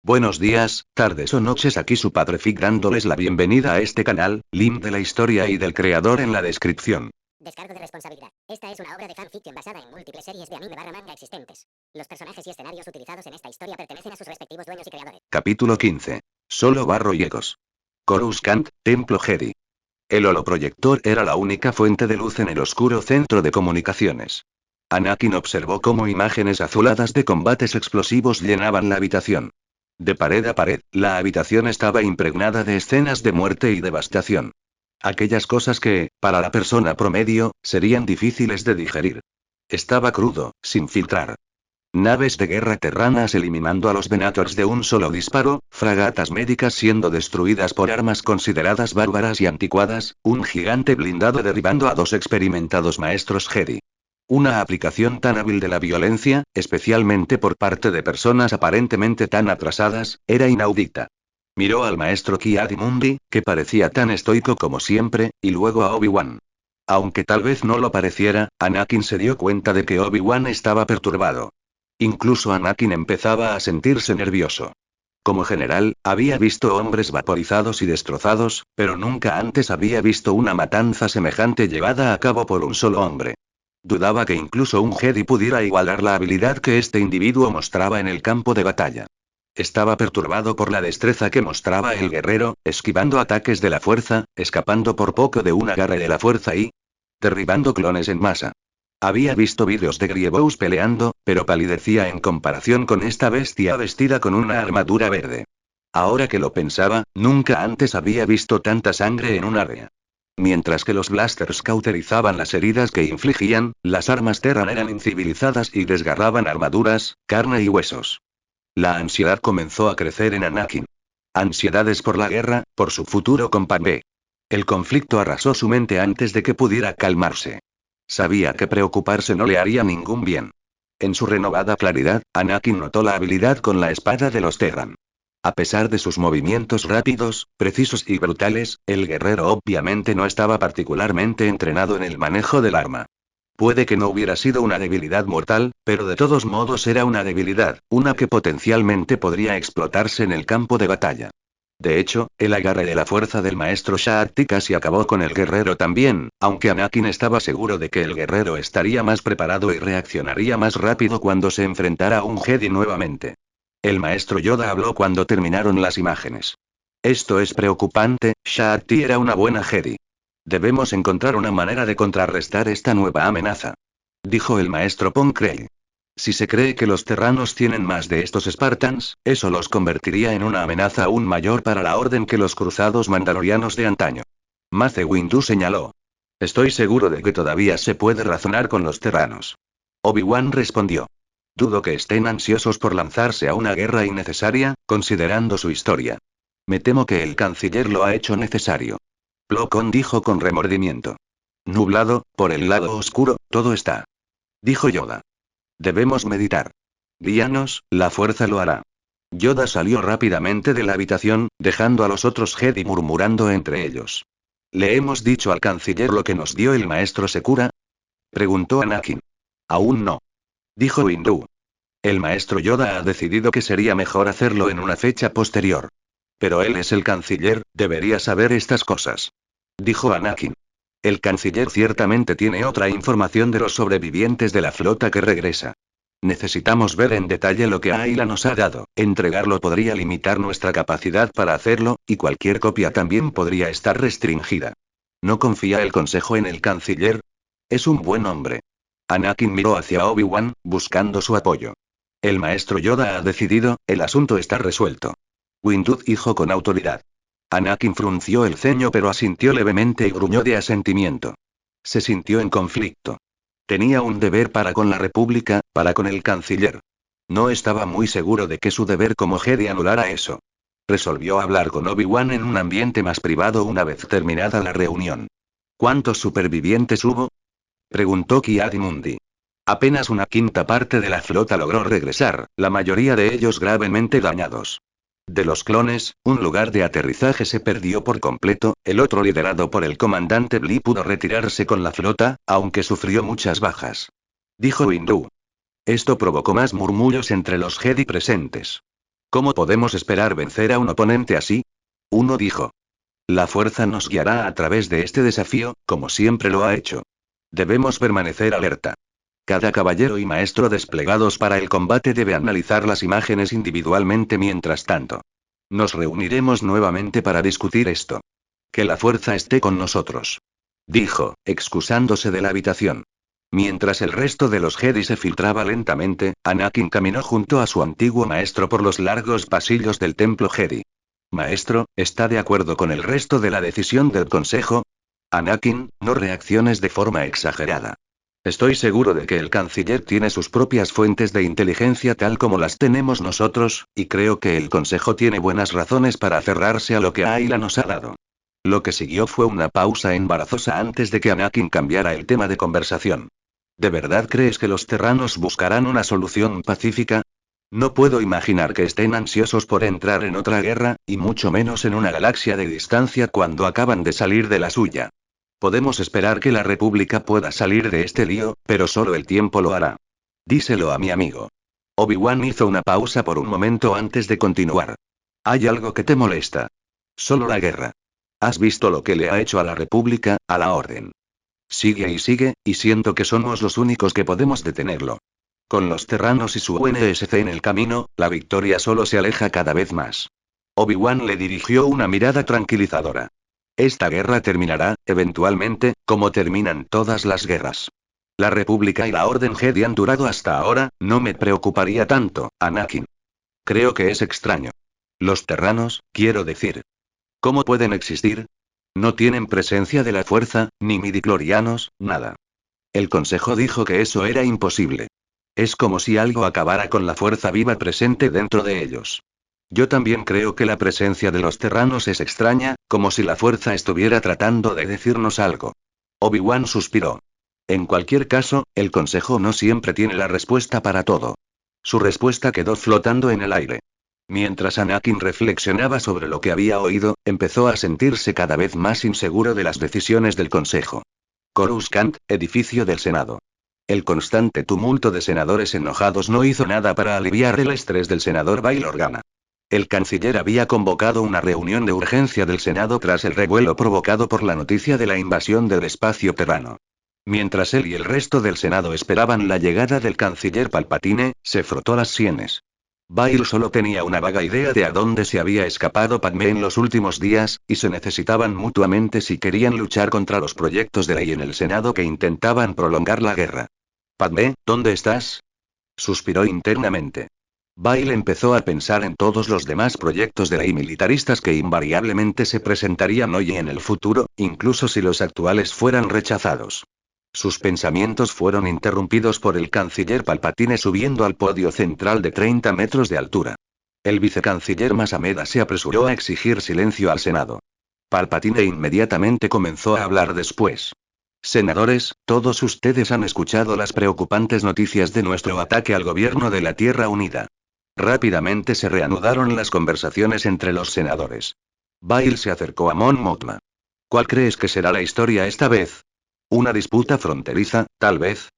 Buenos días, tardes o noches, aquí su padre Fig dándoles la bienvenida a este canal, link de la historia y del creador en la descripción. Descargo de responsabilidad. Esta es una obra de fanfiction basada en múltiples series de anime barra manga existentes. Los personajes y escenarios utilizados en esta historia pertenecen a sus respectivos dueños y creadores. Capítulo 15. Solo barro y ecos. Coruscant, Templo Jedi. El holoproyector era la única fuente de luz en el oscuro centro de comunicaciones. Anakin observó cómo imágenes azuladas de combates explosivos llenaban la habitación. De pared a pared, la habitación estaba impregnada de escenas de muerte y devastación. Aquellas cosas que, para la persona promedio, serían difíciles de digerir. Estaba crudo, sin filtrar. Naves de guerra terranas eliminando a los Venators de un solo disparo, fragatas médicas siendo destruidas por armas consideradas bárbaras y anticuadas, un gigante blindado derribando a dos experimentados maestros Jedi. Una aplicación tan hábil de la violencia, especialmente por parte de personas aparentemente tan atrasadas, era inaudita. Miró al maestro Ki-Adi-Mundi, que parecía tan estoico como siempre, y luego a Obi-Wan. Aunque tal vez no lo pareciera, Anakin se dio cuenta de que Obi-Wan estaba perturbado. Incluso Anakin empezaba a sentirse nervioso. Como general, había visto hombres vaporizados y destrozados, pero nunca antes había visto una matanza semejante llevada a cabo por un solo hombre. Dudaba que incluso un Jedi pudiera igualar la habilidad que este individuo mostraba en el campo de batalla. Estaba perturbado por la destreza que mostraba el guerrero, esquivando ataques de la fuerza, escapando por poco de un agarre de la fuerza y derribando clones en masa. Había visto vídeos de Grievous peleando, pero palidecía en comparación con esta bestia vestida con una armadura verde. Ahora que lo pensaba, nunca antes había visto tanta sangre en un área. Mientras que los blasters cauterizaban las heridas que infligían, las armas Terran eran incivilizadas y desgarraban armaduras, carne y huesos. La ansiedad comenzó a crecer en Anakin. Ansiedades por la guerra, por su futuro con Padmé. El conflicto arrasó su mente antes de que pudiera calmarse. Sabía que preocuparse no le haría ningún bien. En su renovada claridad, Anakin notó la habilidad con la espada de los Terran. A pesar de sus movimientos rápidos, precisos y brutales, el guerrero obviamente no estaba particularmente entrenado en el manejo del arma. Puede que no hubiera sido una debilidad mortal, pero de todos modos era una debilidad, una que potencialmente podría explotarse en el campo de batalla. De hecho, el agarre de la fuerza del maestro Shakti casi acabó con el guerrero también, aunque Anakin estaba seguro de que el guerrero estaría más preparado y reaccionaría más rápido cuando se enfrentara a un Jedi nuevamente. El maestro Yoda habló cuando terminaron las imágenes. Esto es preocupante, Shakti era una buena Jedi. Debemos encontrar una manera de contrarrestar esta nueva amenaza. Dijo el maestro Poncrey. Si se cree que los terranos tienen más de estos Spartans, eso los convertiría en una amenaza aún mayor para la orden que los cruzados mandalorianos de antaño. Mace Windu señaló. Estoy seguro de que todavía se puede razonar con los terranos. Obi-Wan respondió. Dudo que estén ansiosos por lanzarse a una guerra innecesaria, considerando su historia. Me temo que el canciller lo ha hecho necesario. Plo Koon dijo con remordimiento. Nublado, por el lado oscuro, todo está. Dijo Yoda. Debemos meditar. Guíanos, la fuerza lo hará. Yoda salió rápidamente de la habitación, dejando a los otros Jedi murmurando entre ellos. ¿Le hemos dicho al canciller lo que nos dio el maestro Sekura? Preguntó Anakin. Aún no. Dijo Windu. El maestro Yoda ha decidido que sería mejor hacerlo en una fecha posterior. Pero él es el canciller, debería saber estas cosas. Dijo Anakin. El canciller ciertamente tiene otra información de los sobrevivientes de la flota que regresa. Necesitamos ver en detalle lo que Ayla nos ha dado. Entregarlo podría limitar nuestra capacidad para hacerlo, y cualquier copia también podría estar restringida. ¿No confía el consejo en el canciller? Es un buen hombre. Anakin miró hacia Obi-Wan, buscando su apoyo. El maestro Yoda ha decidido, el asunto está resuelto. Windu dijo con autoridad. Anakin frunció el ceño pero asintió levemente y gruñó de asentimiento. Se sintió en conflicto. Tenía un deber para con la República, para con el canciller. No estaba muy seguro de que su deber como Jedi anulara eso. Resolvió hablar con Obi-Wan en un ambiente más privado una vez terminada la reunión. ¿Cuántos supervivientes hubo? Preguntó Ki-Adi-Mundi. Apenas una quinta parte de la flota logró regresar, la mayoría de ellos gravemente dañados. De los clones, un lugar de aterrizaje se perdió por completo, el otro liderado por el comandante Blee pudo retirarse con la flota, aunque sufrió muchas bajas. Dijo Windu. Esto provocó más murmullos entre los Jedi presentes. ¿Cómo podemos esperar vencer a un oponente así? Uno dijo. La fuerza nos guiará a través de este desafío, como siempre lo ha hecho. Debemos permanecer alerta. Cada caballero y maestro desplegados para el combate debe analizar las imágenes individualmente mientras tanto. Nos reuniremos nuevamente para discutir esto. Que la fuerza esté con nosotros. Dijo, excusándose de la habitación. Mientras el resto de los Jedi se filtraba lentamente, Anakin caminó junto a su antiguo maestro por los largos pasillos del templo Jedi. Maestro, ¿está de acuerdo con el resto de la decisión del consejo? Anakin, no reacciones de forma exagerada. Estoy seguro de que el canciller tiene sus propias fuentes de inteligencia tal como las tenemos nosotros, y creo que el consejo tiene buenas razones para aferrarse a lo que Ayla nos ha dado. Lo que siguió fue una pausa embarazosa antes de que Anakin cambiara el tema de conversación. ¿De verdad crees que los terranos buscarán una solución pacífica? No puedo imaginar que estén ansiosos por entrar en otra guerra, y mucho menos en una galaxia de distancia cuando acaban de salir de la suya. Podemos esperar que la República pueda salir de este lío, pero solo el tiempo lo hará. Díselo a mi amigo. Obi-Wan hizo una pausa por un momento antes de continuar. ¿Hay algo que te molesta? Solo la guerra. ¿Has visto lo que le ha hecho a la República, a la Orden? Sigue, y siento que somos los únicos que podemos detenerlo. Con los terranos y su UNSC en el camino, la victoria solo se aleja cada vez más. Obi-Wan le dirigió una mirada tranquilizadora. Esta guerra terminará, eventualmente, como terminan todas las guerras. La República y la Orden Jedi han durado hasta ahora, no me preocuparía tanto, Anakin. Creo que es extraño. Los terranos, quiero decir. ¿Cómo pueden existir? No tienen presencia de la fuerza, ni midichlorianos, nada. El consejo dijo que eso era imposible. Es como si algo acabara con la fuerza viva presente dentro de ellos. Yo también creo que la presencia de los terranos es extraña, como si la fuerza estuviera tratando de decirnos algo. Obi-Wan suspiró. En cualquier caso, el consejo no siempre tiene la respuesta para todo. Su respuesta quedó flotando en el aire. Mientras Anakin reflexionaba sobre lo que había oído, empezó a sentirse cada vez más inseguro de las decisiones del Consejo. Coruscant, edificio del Senado. El constante tumulto de senadores enojados no hizo nada para aliviar el estrés del senador Bail Organa. El canciller había convocado una reunión de urgencia del Senado tras el revuelo provocado por la noticia de la invasión del espacio terrano. Mientras él y el resto del Senado esperaban la llegada del canciller Palpatine, se frotó las sienes. Bail solo tenía una vaga idea de a dónde se había escapado Padmé en los últimos días, y se necesitaban mutuamente si querían luchar contra los proyectos de ley en el Senado que intentaban prolongar la guerra. Padmé, ¿dónde estás? Suspiró internamente. Bail empezó a pensar en todos los demás proyectos de ley militaristas que invariablemente se presentarían hoy y en el futuro, incluso si los actuales fueran rechazados. Sus pensamientos fueron interrumpidos por el canciller Palpatine subiendo al podio central de 30 metros de altura. El vicecanciller Masameda se apresuró a exigir silencio al Senado. Palpatine inmediatamente comenzó a hablar después. Senadores, todos ustedes han escuchado las preocupantes noticias de nuestro ataque al gobierno de la Tierra Unida. Rápidamente se reanudaron las conversaciones entre los senadores. Bail se acercó a Mon Mothma. ¿Cuál crees que será la historia esta vez? ¿Una disputa fronteriza, tal vez?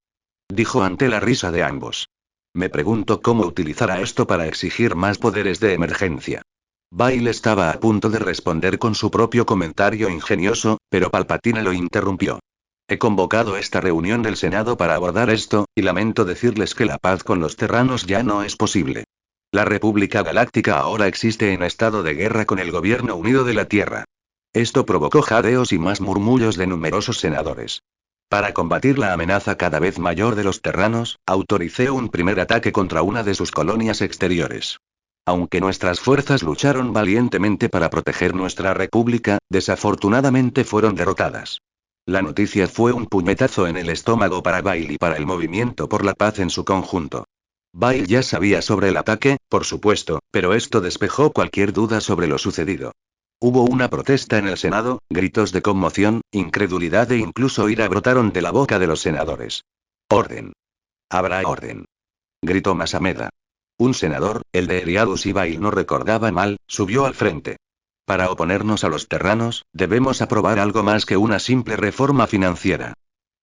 Dijo ante la risa de ambos. Me pregunto cómo utilizará esto para exigir más poderes de emergencia. Bail estaba a punto de responder con su propio comentario ingenioso, pero Palpatine lo interrumpió. He convocado esta reunión del Senado para abordar esto, y lamento decirles que la paz con los terranos ya no es posible. La República Galáctica ahora existe en estado de guerra con el Gobierno Unido de la Tierra. Esto provocó jadeos y más murmullos de numerosos senadores. Para combatir la amenaza cada vez mayor de los terranos, autoricé un primer ataque contra una de sus colonias exteriores. Aunque nuestras fuerzas lucharon valientemente para proteger nuestra república, desafortunadamente fueron derrotadas. La noticia fue un puñetazo en el estómago para Bail y para el movimiento por la paz en su conjunto. Bail ya sabía sobre el ataque, por supuesto, pero esto despejó cualquier duda sobre lo sucedido. Hubo una protesta en el Senado, gritos de conmoción, incredulidad e incluso ira brotaron de la boca de los senadores. ¡Orden! ¡Habrá orden!, gritó Masameda. Un senador, el de Eriadus y Bail no recordaba mal, subió al frente. Para oponernos a los terranos, debemos aprobar algo más que una simple reforma financiera.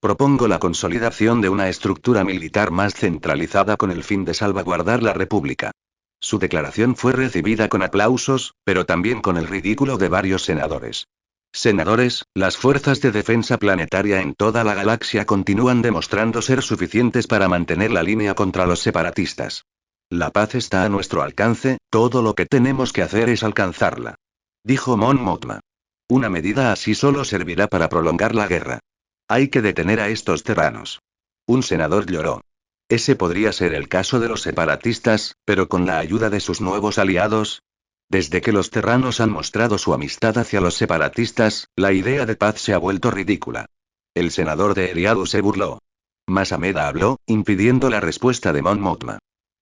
Propongo la consolidación de una estructura militar más centralizada con el fin de salvaguardar la República. Su declaración fue recibida con aplausos, pero también con el ridículo de varios senadores. Senadores, las fuerzas de defensa planetaria en toda la galaxia continúan demostrando ser suficientes para mantener la línea contra los separatistas. La paz está a nuestro alcance, todo lo que tenemos que hacer es alcanzarla. Dijo Mon Mothma. Una medida así solo servirá para prolongar la guerra. Hay que detener a estos terranos. Un senador lloró. Ese podría ser el caso de los separatistas, pero con la ayuda de sus nuevos aliados. Desde que los terranos han mostrado su amistad hacia los separatistas, la idea de paz se ha vuelto ridícula. El senador de Eriadu se burló. Masameda habló, impidiendo la respuesta de Mon Mothma.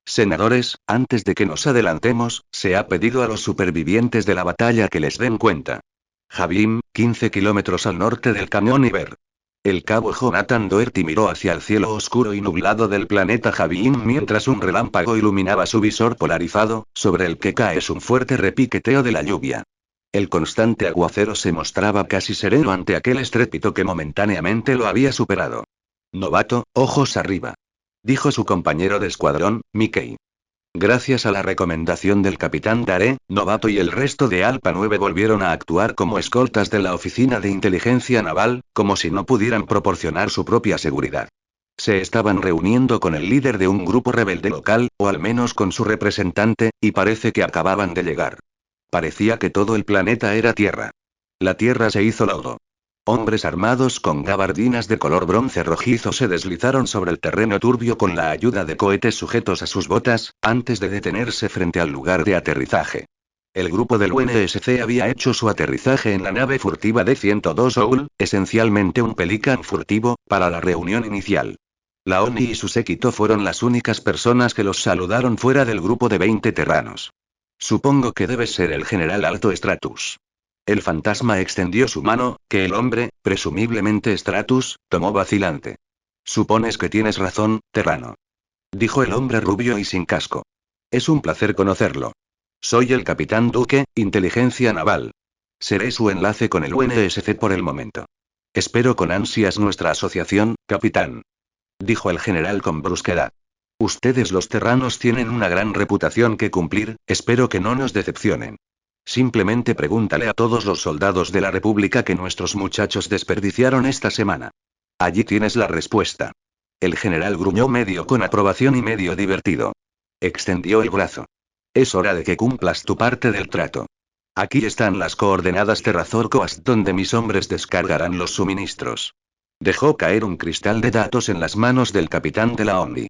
Senadores, antes de que nos adelantemos, se ha pedido a los supervivientes de la batalla que les den cuenta. Javim, 15 kilómetros al norte del cañón Iber. El cabo Jonathan Doherty miró hacia el cielo oscuro y nublado del planeta Javim mientras un relámpago iluminaba su visor polarizado, sobre el que cae un fuerte repiqueteo de la lluvia. El constante aguacero se mostraba casi sereno ante aquel estrépito que momentáneamente lo había superado. Novato, ojos arriba. Dijo su compañero de escuadrón, Mickey. Gracias a la recomendación del capitán Daré, Novato y el resto de Alpha 9 volvieron a actuar como escoltas de la Oficina de Inteligencia Naval, como si no pudieran proporcionar su propia seguridad. Se estaban reuniendo con el líder de un grupo rebelde local, o al menos con su representante, y parece que acababan de llegar. Parecía que todo el planeta era tierra. La tierra se hizo lodo. Hombres armados con gabardinas de color bronce rojizo se deslizaron sobre el terreno turbio con la ayuda de cohetes sujetos a sus botas, antes de detenerse frente al lugar de aterrizaje. El grupo del UNSC había hecho su aterrizaje en la nave furtiva D-102 Owl, esencialmente un Pelican furtivo, para la reunión inicial. La ONI y su séquito fueron las únicas personas que los saludaron fuera del grupo de 20 terranos. Supongo que debes ser el general Alto Stratus. El fantasma extendió su mano, que el hombre, presumiblemente Stratus, tomó vacilante. Supones que tienes razón, terrano. Dijo el hombre rubio y sin casco. Es un placer conocerlo. Soy el capitán Duque, Inteligencia Naval. Seré su enlace con el UNSC por el momento. Espero con ansias nuestra asociación, capitán. Dijo el general con brusquedad. Ustedes los terranos tienen una gran reputación que cumplir, espero que no nos decepcionen. Simplemente pregúntale a todos los soldados de la República que nuestros muchachos desperdiciaron esta semana. Allí tienes la respuesta. El general gruñó medio con aprobación y medio divertido. Extendió el brazo. Es hora de que cumplas tu parte del trato. Aquí están las coordenadas Terrazor Coast donde mis hombres descargarán los suministros. Dejó caer un cristal de datos en las manos del capitán de la ONI.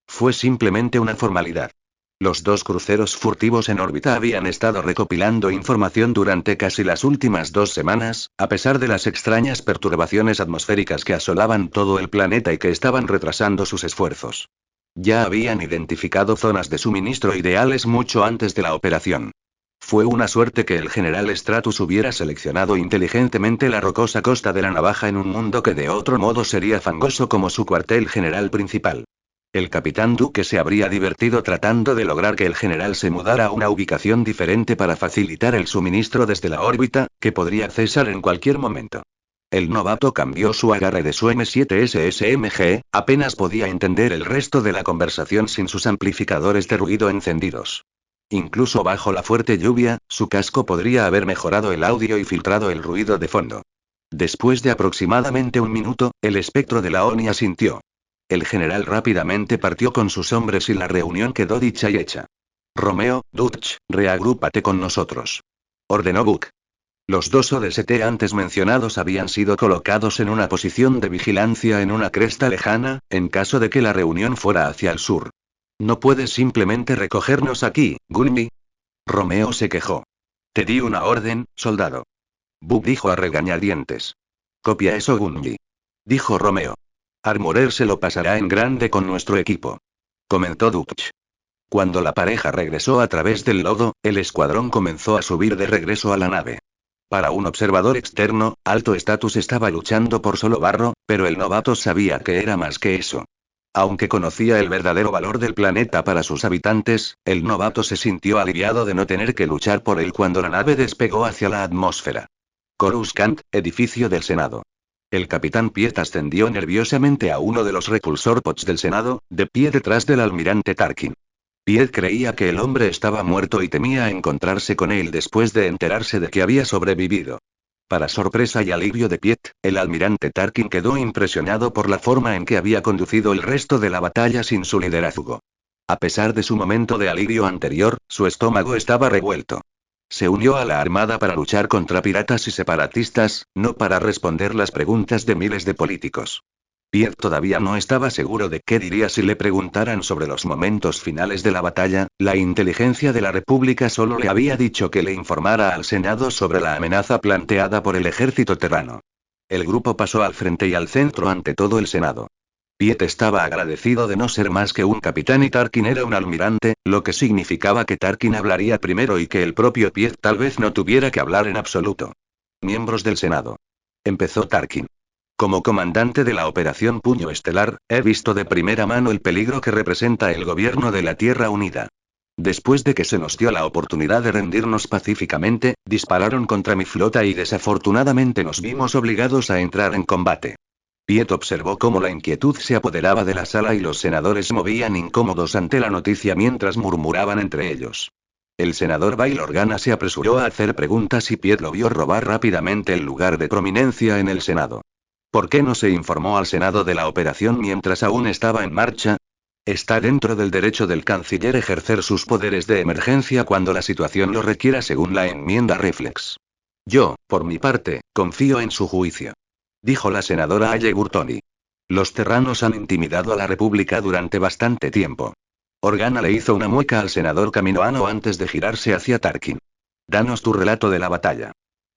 Fue simplemente una formalidad. Los dos cruceros furtivos en órbita habían estado recopilando información durante casi las últimas 2 semanas, a pesar de las extrañas perturbaciones atmosféricas que asolaban todo el planeta y que estaban retrasando sus esfuerzos. Ya habían identificado zonas de suministro ideales mucho antes de la operación. Fue una suerte que el general Stratus hubiera seleccionado inteligentemente la rocosa costa de la Navaja en un mundo que de otro modo sería fangoso como su cuartel general principal. El capitán Duque se habría divertido tratando de lograr que el general se mudara a una ubicación diferente para facilitar el suministro desde la órbita, que podría cesar en cualquier momento. El novato cambió su agarre de su M7 SSMG, apenas podía entender el resto de la conversación sin sus amplificadores de ruido encendidos. Incluso bajo la fuerte lluvia, su casco podría haber mejorado el audio y filtrado el ruido de fondo. Después de aproximadamente un minuto, el espectro de la ONI asintió. El general rápidamente partió con sus hombres y la reunión quedó dicha y hecha. Romeo, Dutch, reagrúpate con nosotros. Ordenó Buck. Los dos ODST antes mencionados habían sido colocados en una posición de vigilancia en una cresta lejana, en caso de que la reunión fuera hacia el sur. ¿No puedes simplemente recogernos aquí, Gunby? Romeo se quejó. Te di una orden, soldado. Buck dijo a regañadientes. Copia eso, Gunby. Dijo Romeo. Armorer se lo pasará en grande con nuestro equipo. Comentó Dutch. Cuando la pareja regresó a través del lodo, el escuadrón comenzó a subir de regreso a la nave. Para un observador externo, Alto Stratus estaba luchando por solo barro, pero el novato sabía que era más que eso. Aunque conocía el verdadero valor del planeta para sus habitantes, el novato se sintió aliviado de no tener que luchar por él cuando la nave despegó hacia la atmósfera. Coruscant, edificio del Senado. El capitán Piet ascendió nerviosamente a uno de los repulsor pods del Senado, de pie detrás del almirante Tarkin. Piet creía que el hombre estaba muerto y temía encontrarse con él después de enterarse de que había sobrevivido. Para sorpresa y alivio de Piet, el almirante Tarkin quedó impresionado por la forma en que había conducido el resto de la batalla sin su liderazgo. A pesar de su momento de alivio anterior, su estómago estaba revuelto. Se unió a la armada para luchar contra piratas y separatistas, no para responder las preguntas de miles de políticos. Piet todavía no estaba seguro de qué diría si le preguntaran sobre los momentos finales de la batalla. La inteligencia de la República solo le había dicho que le informara al Senado sobre la amenaza planteada por el ejército terrano. El grupo pasó al frente y al centro ante todo el Senado. Piet estaba agradecido de no ser más que un capitán y Tarkin era un almirante, lo que significaba que Tarkin hablaría primero y que el propio Piet tal vez no tuviera que hablar en absoluto. Miembros del Senado. Empezó Tarkin. Como comandante de la Operación Puño Estelar, he visto de primera mano el peligro que representa el gobierno de la Tierra Unida. Después de que se nos dio la oportunidad de rendirnos pacíficamente, dispararon contra mi flota y desafortunadamente nos vimos obligados a entrar en combate. Piet observó cómo la inquietud se apoderaba de la sala y los senadores se movían incómodos ante la noticia mientras murmuraban entre ellos. El senador Bail Organa se apresuró a hacer preguntas y Piet lo vio robar rápidamente el lugar de prominencia en el Senado. ¿Por qué no se informó al Senado de la operación mientras aún estaba en marcha? Está dentro del derecho del canciller ejercer sus poderes de emergencia cuando la situación lo requiera según la enmienda Reflex. Yo, por mi parte, confío en su juicio. Dijo la senadora Aye Gurtoni. Los terranos han intimidado a la República durante bastante tiempo. Organa le hizo una mueca al senador Kaminoano antes de girarse hacia Tarkin. Danos tu relato de la batalla.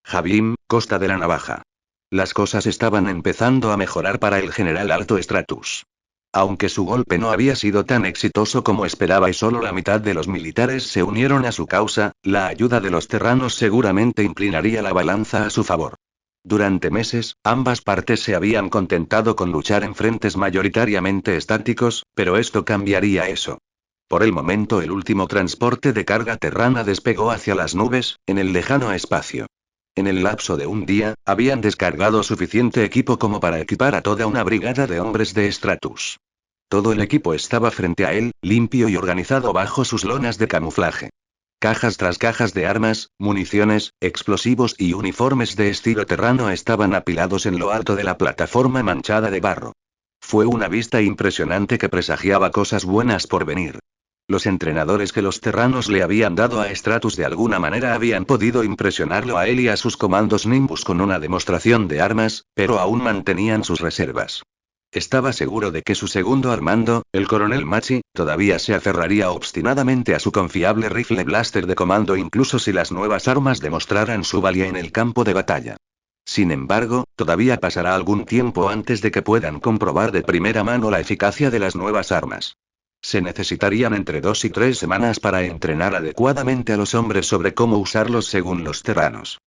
Javim, Costa de la Navaja. Las cosas estaban empezando a mejorar para el general Alto Stratus. Aunque su golpe no había sido tan exitoso como esperaba y solo la mitad de los militares se unieron a su causa, la ayuda de los terranos seguramente inclinaría la balanza a su favor. Durante meses, ambas partes se habían contentado con luchar en frentes mayoritariamente estáticos, pero esto cambiaría eso. Por el momento el último transporte de carga terrana despegó hacia las nubes, en el lejano espacio. En el lapso de un día, habían descargado suficiente equipo como para equipar a toda una brigada de hombres de Stratus. Todo el equipo estaba frente a él, limpio y organizado bajo sus lonas de camuflaje. Cajas tras cajas de armas, municiones, explosivos y uniformes de estilo terrano estaban apilados en lo alto de la plataforma manchada de barro. Fue una vista impresionante que presagiaba cosas buenas por venir. Los entrenadores que los terranos le habían dado a Stratus de alguna manera habían podido impresionarlo a él y a sus comandos Nimbus con una demostración de armas, pero aún mantenían sus reservas. Estaba seguro de que su segundo al mando, el coronel Machi, todavía se aferraría obstinadamente a su confiable rifle blaster de comando incluso si las nuevas armas demostraran su valía en el campo de batalla. Sin embargo, todavía pasará algún tiempo antes de que puedan comprobar de primera mano la eficacia de las nuevas armas. Se necesitarían entre 2 y 3 semanas para entrenar adecuadamente a los hombres sobre cómo usarlos según los terranos.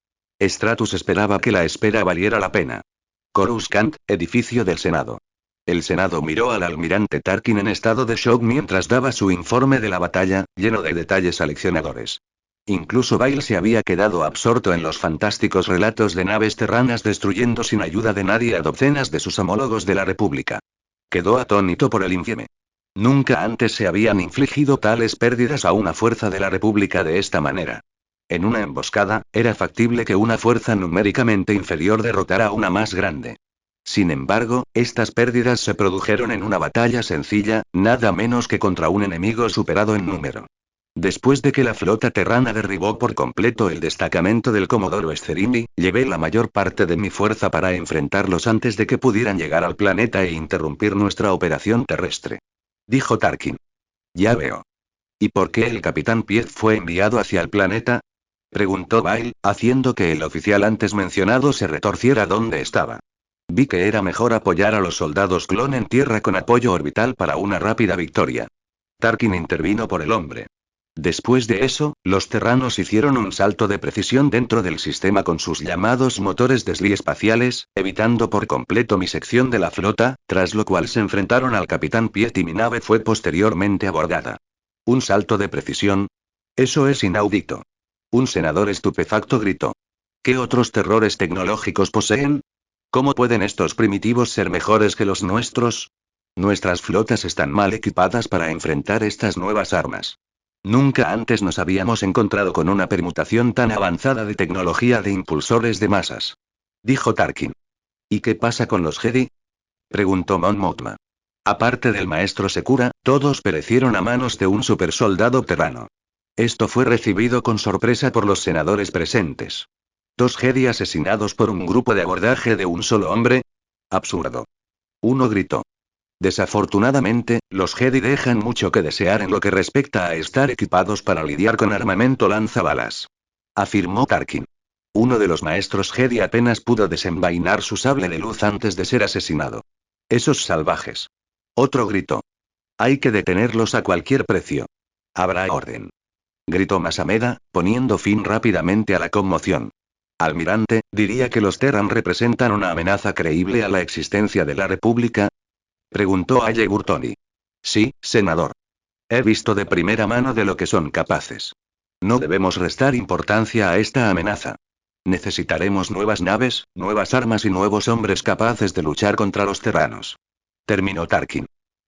Stratus esperaba que la espera valiera la pena. Coruscant, edificio del Senado. El Senado miró al almirante Tarkin en estado de shock mientras daba su informe de la batalla, lleno de detalles aleccionadores. Incluso Bail se había quedado absorto en los fantásticos relatos de naves terranas destruyendo sin ayuda de nadie a docenas de sus homólogos de la República. Quedó atónito por el infieme. Nunca antes se habían infligido tales pérdidas a una fuerza de la República de esta manera. En una emboscada, era factible que una fuerza numéricamente inferior derrotara a una más grande. Sin embargo, estas pérdidas se produjeron en una batalla sencilla, nada menos que contra un enemigo superado en número. Después de que la flota terrana derribó por completo el destacamento del Comodoro Scerini, llevé la mayor parte de mi fuerza para enfrentarlos antes de que pudieran llegar al planeta e interrumpir nuestra operación terrestre. Dijo Tarkin. Ya veo. ¿Y por qué el capitán Piet fue enviado hacia el planeta? Preguntó Bail, haciendo que el oficial antes mencionado se retorciera donde estaba. Vi que era mejor apoyar a los soldados clon en tierra con apoyo orbital para una rápida victoria. Tarkin intervino por el hombre. Después de eso, los terranos hicieron un salto de precisión dentro del sistema con sus llamados motores espaciales, evitando por completo mi sección de la flota, tras lo cual se enfrentaron al capitán Piet y mi nave fue posteriormente abordada. ¿Un salto de precisión? Eso es inaudito. Un senador estupefacto gritó. ¿Qué otros terrores tecnológicos poseen? ¿Cómo pueden estos primitivos ser mejores que los nuestros? Nuestras flotas están mal equipadas para enfrentar estas nuevas armas. Nunca antes nos habíamos encontrado con una permutación tan avanzada de tecnología de impulsores de masas. Dijo Tarkin. ¿Y qué pasa con los Jedi? Preguntó Mon Mothma. Aparte del maestro Sekura, todos perecieron a manos de un supersoldado terrano. Esto fue recibido con sorpresa por los senadores presentes. 2 Jedi asesinados por un grupo de abordaje de un solo hombre. Absurdo. Uno gritó. Desafortunadamente, los Jedi dejan mucho que desear en lo que respecta a estar equipados para lidiar con armamento lanzabalas. Afirmó Tarkin. Uno de los maestros Jedi apenas pudo desenvainar su sable de luz antes de ser asesinado. Esos salvajes. Otro gritó. Hay que detenerlos a cualquier precio. Habrá orden. Gritó Masameda, poniendo fin rápidamente a la conmoción. Almirante, ¿diría que los Terran representan una amenaza creíble a la existencia de la República? Preguntó Aye Gurtoni. Sí, senador. He visto de primera mano de lo que son capaces. No debemos restar importancia a esta amenaza. Necesitaremos nuevas naves, nuevas armas y nuevos hombres capaces de luchar contra los terranos. Terminó Tarkin.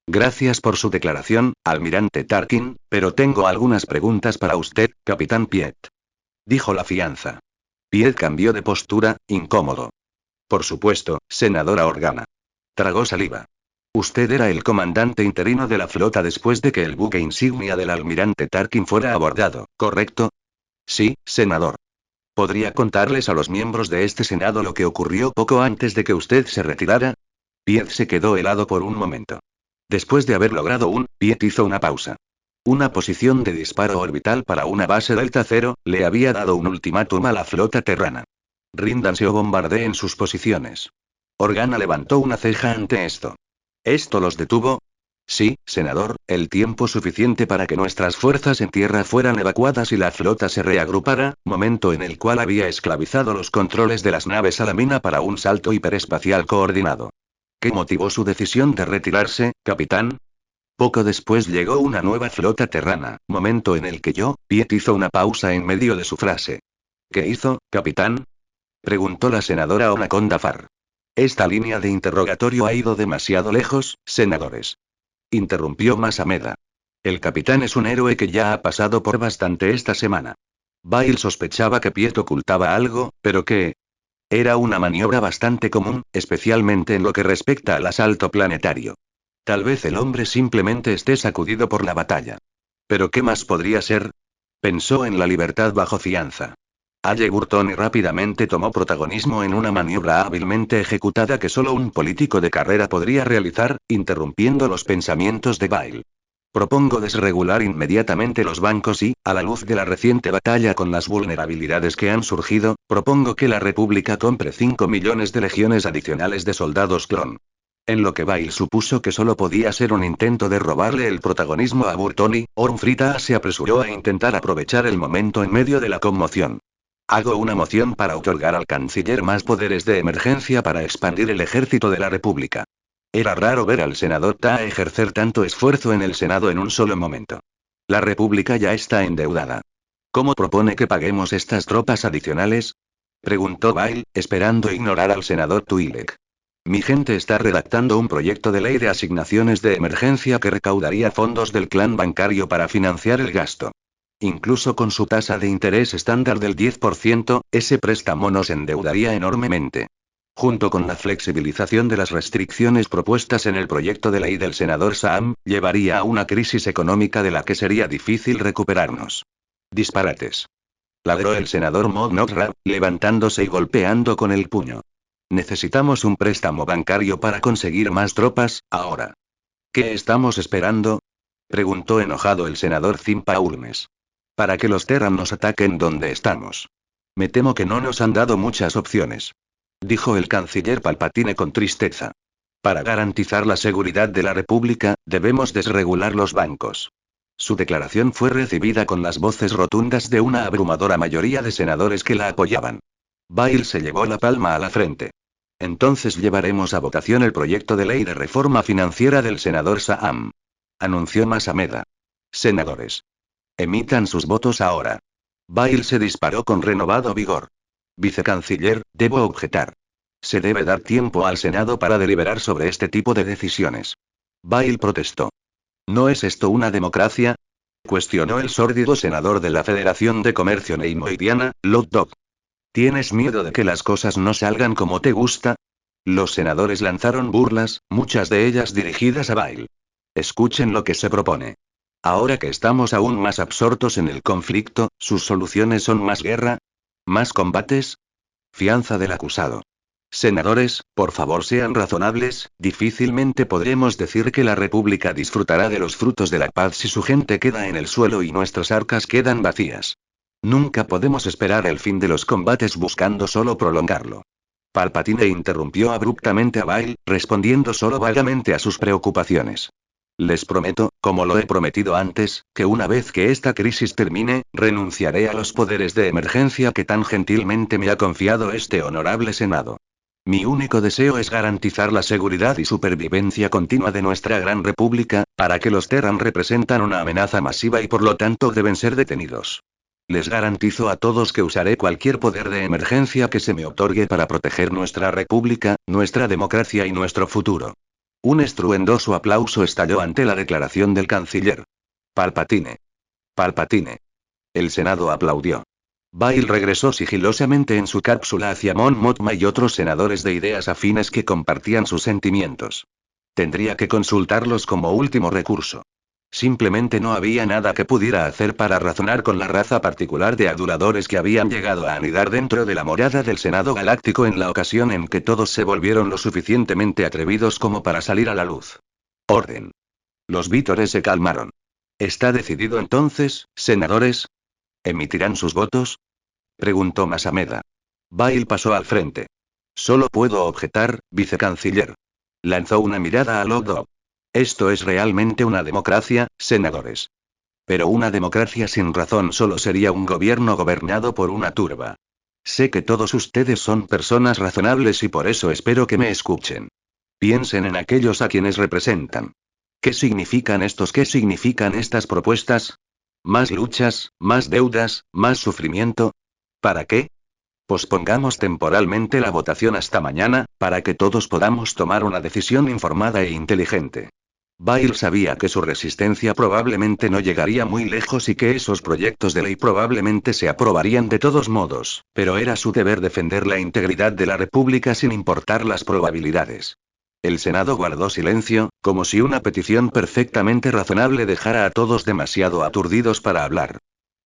Gracias por su declaración, almirante Tarkin, pero tengo algunas preguntas para usted, capitán Piet. Dijo la fianza. Piet cambió de postura, incómodo. Por supuesto, senadora Organa. Tragó saliva. Usted era el comandante interino de la flota después de que el buque insignia del almirante Tarkin fuera abordado, ¿correcto? Sí, senador. ¿Podría contarles a los miembros de este Senado lo que ocurrió poco antes de que usted se retirara? Piet se quedó helado por un momento. Después de haber logrado Piet hizo una pausa. Una posición de disparo orbital para una base Delta Cero, le había dado un ultimátum a la flota terrana. Ríndanse o bombardeen sus posiciones. Organa levantó una ceja ante esto. ¿Esto los detuvo? Sí, senador, el tiempo suficiente para que nuestras fuerzas en tierra fueran evacuadas y la flota se reagrupara, momento en el cual había esclavizado los controles de las naves a la mina para un salto hiperespacial coordinado. ¿Qué motivó su decisión de retirarse, capitán? Poco después llegó una nueva flota terrana, momento en el que Piet hizo una pausa en medio de su frase. ¿Qué hizo, capitán? Preguntó la senadora Onaconda Farr. Esta línea de interrogatorio ha ido demasiado lejos, senadores. Interrumpió Masameda. El capitán es un héroe que ya ha pasado por bastante esta semana. Bail sospechaba que Piet ocultaba algo, pero que... Era una maniobra bastante común, especialmente en lo que respecta al asalto planetario. Tal vez el hombre simplemente esté sacudido por la batalla. ¿Pero qué más podría ser? Pensó en la libertad bajo fianza. Aye Gurtoni rápidamente tomó protagonismo en una maniobra hábilmente ejecutada que solo un político de carrera podría realizar, interrumpiendo los pensamientos de Bail. Propongo desregular inmediatamente los bancos y, a la luz de la reciente batalla con las vulnerabilidades que han surgido, propongo que la República compre 5 millones de legiones adicionales de soldados clon. En lo que Bail supuso que solo podía ser un intento de robarle el protagonismo a Gurtoni, Orm Frita se apresuró a intentar aprovechar el momento en medio de la conmoción. Hago una moción para otorgar al canciller más poderes de emergencia para expandir el ejército de la República. Era raro ver al senador Ta ejercer tanto esfuerzo en el Senado en un solo momento. La República ya está endeudada. ¿Cómo propone que paguemos estas tropas adicionales? Preguntó Bail, esperando ignorar al senador Twi'lek. Mi gente está redactando un proyecto de ley de asignaciones de emergencia que recaudaría fondos del clan bancario para financiar el gasto. Incluso con su tasa de interés estándar del 10%, ese préstamo nos endeudaría enormemente. Junto con la flexibilización de las restricciones propuestas en el proyecto de ley del senador Saam, llevaría a una crisis económica de la que sería difícil recuperarnos. Disparates. Ladró el senador Mod Nogra, levantándose y golpeando con el puño. Necesitamos un préstamo bancario para conseguir más tropas, ahora. ¿Qué estamos esperando? Preguntó enojado el senador Zimpa Ulmes. Para que los Terran nos ataquen donde estamos. Me temo que no nos han dado muchas opciones. Dijo el canciller Palpatine con tristeza. Para garantizar la seguridad de la República, debemos desregular los bancos. Su declaración fue recibida con las voces rotundas de una abrumadora mayoría de senadores que la apoyaban. Bail se llevó la palma a la frente. Entonces llevaremos a votación el proyecto de ley de reforma financiera del senador Saam. Anunció Masameda. Senadores. Emitan sus votos ahora. Bail se disparó con renovado vigor. Vicecanciller, debo objetar. Se debe dar tiempo al Senado para deliberar sobre este tipo de decisiones. Bail protestó. ¿No es esto una democracia? Cuestionó el sórdido senador de la Federación de Comercio Neimoidiana, Lord Dog. ¿Tienes miedo de que las cosas no salgan como te gusta? Los senadores lanzaron burlas, muchas de ellas dirigidas a Bail. Escuchen lo que se propone. Ahora que estamos aún más absortos en el conflicto, sus soluciones son más guerra, más combates, fianza del acusado. Senadores, por favor sean razonables, difícilmente podremos decir que la República disfrutará de los frutos de la paz si su gente queda en el suelo y nuestras arcas quedan vacías. Nunca podemos esperar el fin de los combates buscando solo prolongarlo. Palpatine interrumpió abruptamente a Bail, respondiendo solo vagamente a sus preocupaciones. Les prometo, como lo he prometido antes, que una vez que esta crisis termine, renunciaré a los poderes de emergencia que tan gentilmente me ha confiado este honorable Senado. Mi único deseo es garantizar la seguridad y supervivencia continua de nuestra gran república, para que los Terran representan una amenaza masiva y por lo tanto deben ser detenidos. Les garantizo a todos que usaré cualquier poder de emergencia que se me otorgue para proteger nuestra república, nuestra democracia y nuestro futuro. Un estruendoso aplauso estalló ante la declaración del canciller. Palpatine. Palpatine. El Senado aplaudió. Bail regresó sigilosamente en su cápsula hacia Mon Mothma y otros senadores de ideas afines que compartían sus sentimientos. Tendría que consultarlos como último recurso. Simplemente no había nada que pudiera hacer para razonar con la raza particular de aduladores que habían llegado a anidar dentro de la morada del Senado Galáctico en la ocasión en que todos se volvieron lo suficientemente atrevidos como para salir a la luz. Orden. Los vítores se calmaron. ¿Está decidido entonces, senadores? ¿Emitirán sus votos? Preguntó Masameda. Bail pasó al frente. Solo puedo objetar, vicecanciller. Lanzó una mirada a Logdo. Esto es realmente una democracia, senadores. Pero una democracia sin razón solo sería un gobierno gobernado por una turba. Sé que todos ustedes son personas razonables y por eso espero que me escuchen. Piensen en aquellos a quienes representan. ¿Qué significan estos? ¿Qué significan estas propuestas? ¿Más luchas, más deudas, más sufrimiento? ¿Para qué? Pospongamos temporalmente la votación hasta mañana, para que todos podamos tomar una decisión informada e inteligente. Bail sabía que su resistencia probablemente no llegaría muy lejos y que esos proyectos de ley probablemente se aprobarían de todos modos, pero era su deber defender la integridad de la República sin importar las probabilidades. El Senado guardó silencio, como si una petición perfectamente razonable dejara a todos demasiado aturdidos para hablar.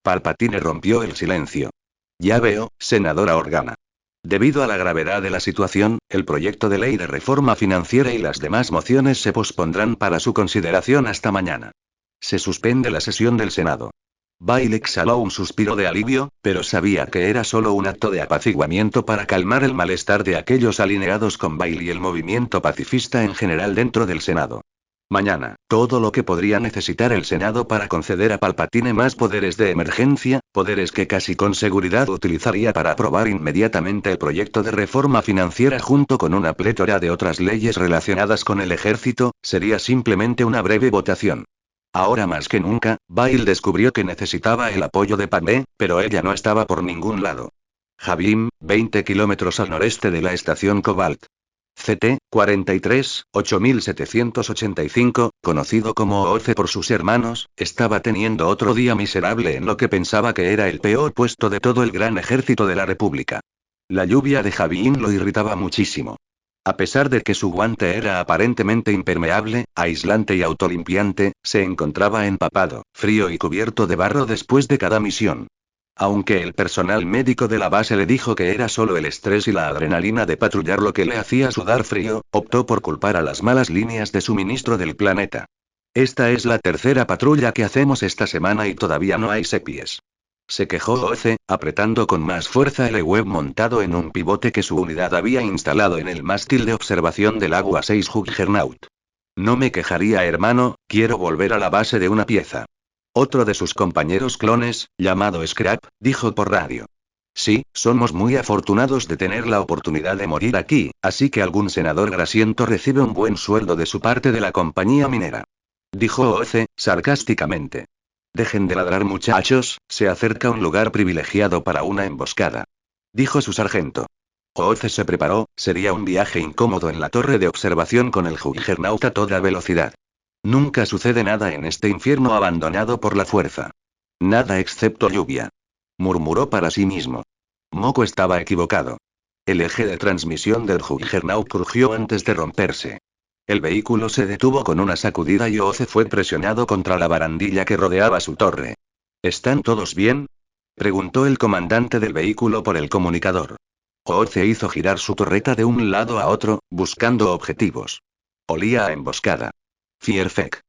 Palpatine rompió el silencio. Ya veo, senadora Organa. Debido a la gravedad de la situación, el proyecto de ley de reforma financiera y las demás mociones se pospondrán para su consideración hasta mañana. Se suspende la sesión del Senado. Bail exhaló un suspiro de alivio, pero sabía que era solo un acto de apaciguamiento para calmar el malestar de aquellos alineados con Bail y el movimiento pacifista en general dentro del Senado. Mañana, todo lo que podría necesitar el Senado para conceder a Palpatine más poderes de emergencia, poderes que casi con seguridad utilizaría para aprobar inmediatamente el proyecto de reforma financiera junto con una plétora de otras leyes relacionadas con el ejército, sería simplemente una breve votación. Ahora más que nunca, Bail descubrió que necesitaba el apoyo de Padmé, pero ella no estaba por ningún lado. Javim, 20 kilómetros al noreste de la estación Cobalt. CT, 43, 8785, conocido como Oce por sus hermanos, estaba teniendo otro día miserable en lo que pensaba que era el peor puesto de todo el gran ejército de la República. La lluvia de Javim lo irritaba muchísimo. A pesar de que su guante era aparentemente impermeable, aislante y autolimpiante, se encontraba empapado, frío y cubierto de barro después de cada misión. Aunque el personal médico de la base le dijo que era solo el estrés y la adrenalina de patrullar lo que le hacía sudar frío, optó por culpar a las malas líneas de suministro del planeta. Esta es la tercera patrulla que hacemos esta semana y todavía no hay sepies. Se quejó Oce, apretando con más fuerza el E-Web montado en un pivote que su unidad había instalado en el mástil de observación del Agua 6 Juggernaut. No me quejaría, hermano, quiero volver a la base de una pieza. Otro de sus compañeros clones, llamado Scrap, dijo por radio. Sí, somos muy afortunados de tener la oportunidad de morir aquí, así que algún senador grasiento recibe un buen sueldo de su parte de la compañía minera. Dijo Oce, sarcásticamente. Dejen de ladrar, muchachos, se acerca un lugar privilegiado para una emboscada. Dijo su sargento. Oce se preparó, sería un viaje incómodo en la torre de observación con el Juggernaut a toda velocidad. Nunca sucede nada en este infierno abandonado por la fuerza. Nada excepto lluvia. Murmuró para sí mismo. Moko estaba equivocado. El eje de transmisión del Juggernaut crujió antes de romperse. El vehículo se detuvo con una sacudida y Oce fue presionado contra la barandilla que rodeaba su torre. ¿Están todos bien?, preguntó el comandante del vehículo por el comunicador. Oce hizo girar su torreta de un lado a otro, buscando objetivos. Olía a emboscada. Fierfek.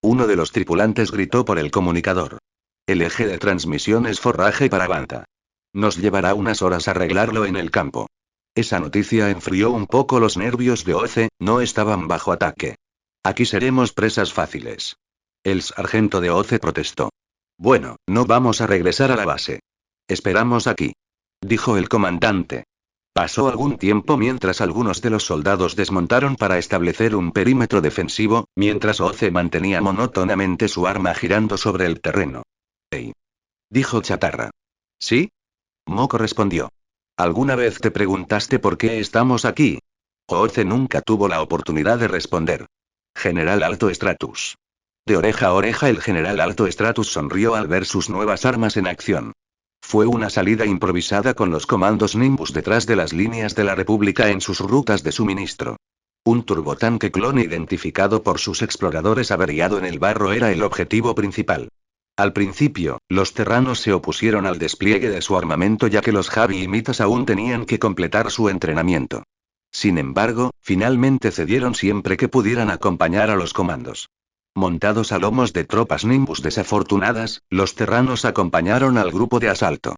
Uno de los tripulantes gritó por el comunicador. El eje de transmisión es forraje para Banta. Nos llevará unas horas arreglarlo en el campo. Esa noticia enfrió un poco los nervios de Oce, no estaban bajo ataque. Aquí seremos presas fáciles. El sargento de Oce protestó. Bueno, no vamos a regresar a la base. Esperamos aquí, dijo el comandante. Pasó algún tiempo mientras algunos de los soldados desmontaron para establecer un perímetro defensivo, mientras Oce mantenía monótonamente su arma girando sobre el terreno. «Hey», dijo Chatarra. ¿Sí?, Moko respondió. ¿Alguna vez te preguntaste por qué estamos aquí? Oce nunca tuvo la oportunidad de responder. General Alto Stratus. De oreja a oreja el general Alto Stratus sonrió al ver sus nuevas armas en acción. Fue una salida improvisada con los comandos Nimbus detrás de las líneas de la República en sus rutas de suministro. Un turbotanque clon identificado por sus exploradores averiado en el barro era el objetivo principal. Al principio, los terranos se opusieron al despliegue de su armamento ya que los Javi y Mitas aún tenían que completar su entrenamiento. Sin embargo, finalmente cedieron siempre que pudieran acompañar a los comandos. Montados a lomos de tropas Nimbus desafortunadas, los terranos acompañaron al grupo de asalto.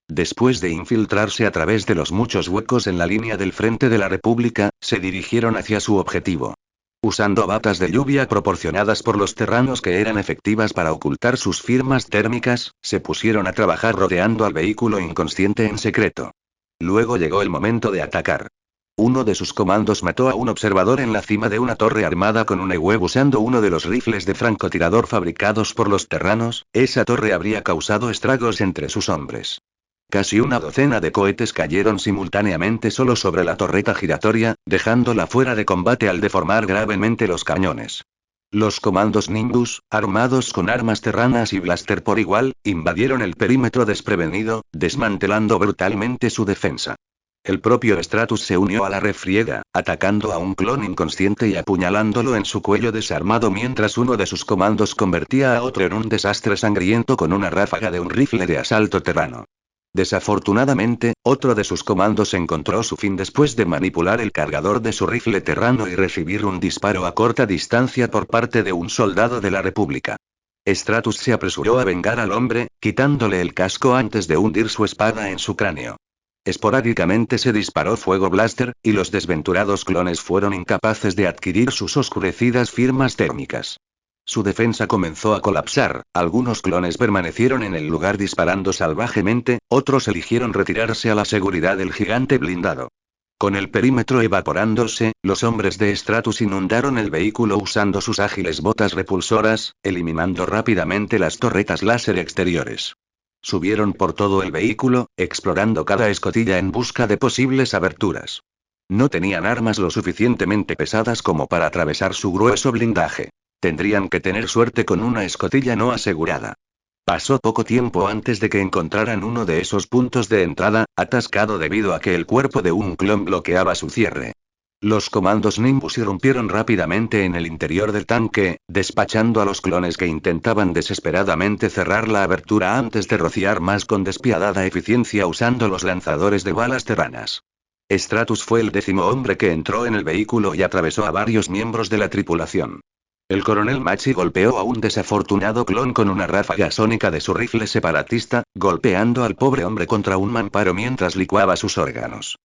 Después de infiltrarse a través de los muchos huecos en la línea del frente de la República, se dirigieron hacia su objetivo. Usando batas de lluvia proporcionadas por los terranos que eran efectivas para ocultar sus firmas térmicas, se pusieron a trabajar rodeando al vehículo inconsciente en secreto. Luego llegó el momento de atacar. Uno de sus comandos mató a un observador en la cima de una torre armada con un EWEB usando uno de los rifles de francotirador fabricados por los terranos. Esa torre habría causado estragos entre sus hombres. Casi una docena de cohetes cayeron simultáneamente solo sobre la torreta giratoria, dejándola fuera de combate al deformar gravemente los cañones. Los comandos Nimbus, armados con armas terranas y blaster por igual, invadieron el perímetro desprevenido, desmantelando brutalmente su defensa. El propio Stratus se unió a la refriega, atacando a un clon inconsciente y apuñalándolo en su cuello desarmado mientras uno de sus comandos convertía a otro en un desastre sangriento con una ráfaga de un rifle de asalto terrano. Desafortunadamente, otro de sus comandos encontró su fin después de manipular el cargador de su rifle terrano y recibir un disparo a corta distancia por parte de un soldado de la República. Stratus se apresuró a vengar al hombre, quitándole el casco antes de hundir su espada en su cráneo. Esporádicamente se disparó fuego blaster, y los desventurados clones fueron incapaces de adquirir sus oscurecidas firmas térmicas. Su defensa comenzó a colapsar, algunos clones permanecieron en el lugar disparando salvajemente, otros eligieron retirarse a la seguridad del gigante blindado. Con el perímetro evaporándose, los hombres de Stratus inundaron el vehículo usando sus ágiles botas repulsoras, eliminando rápidamente las torretas láser exteriores. Subieron por todo el vehículo, explorando cada escotilla en busca de posibles aberturas. No tenían armas lo suficientemente pesadas como para atravesar su grueso blindaje. Tendrían que tener suerte con una escotilla no asegurada. Pasó poco tiempo antes de que encontraran uno de esos puntos de entrada, atascado debido a que el cuerpo de un clon bloqueaba su cierre. Los comandos Nimbus irrumpieron rápidamente en el interior del tanque, despachando a los clones que intentaban desesperadamente cerrar la abertura antes de rociar más con despiadada eficiencia usando los lanzadores de balas terranas. Stratus fue el 10º hombre que entró en el vehículo y atravesó a varios miembros de la tripulación. El coronel Machi golpeó a un desafortunado clon con una ráfaga sónica de su rifle separatista, golpeando al pobre hombre contra un mamparo mientras licuaba sus órganos.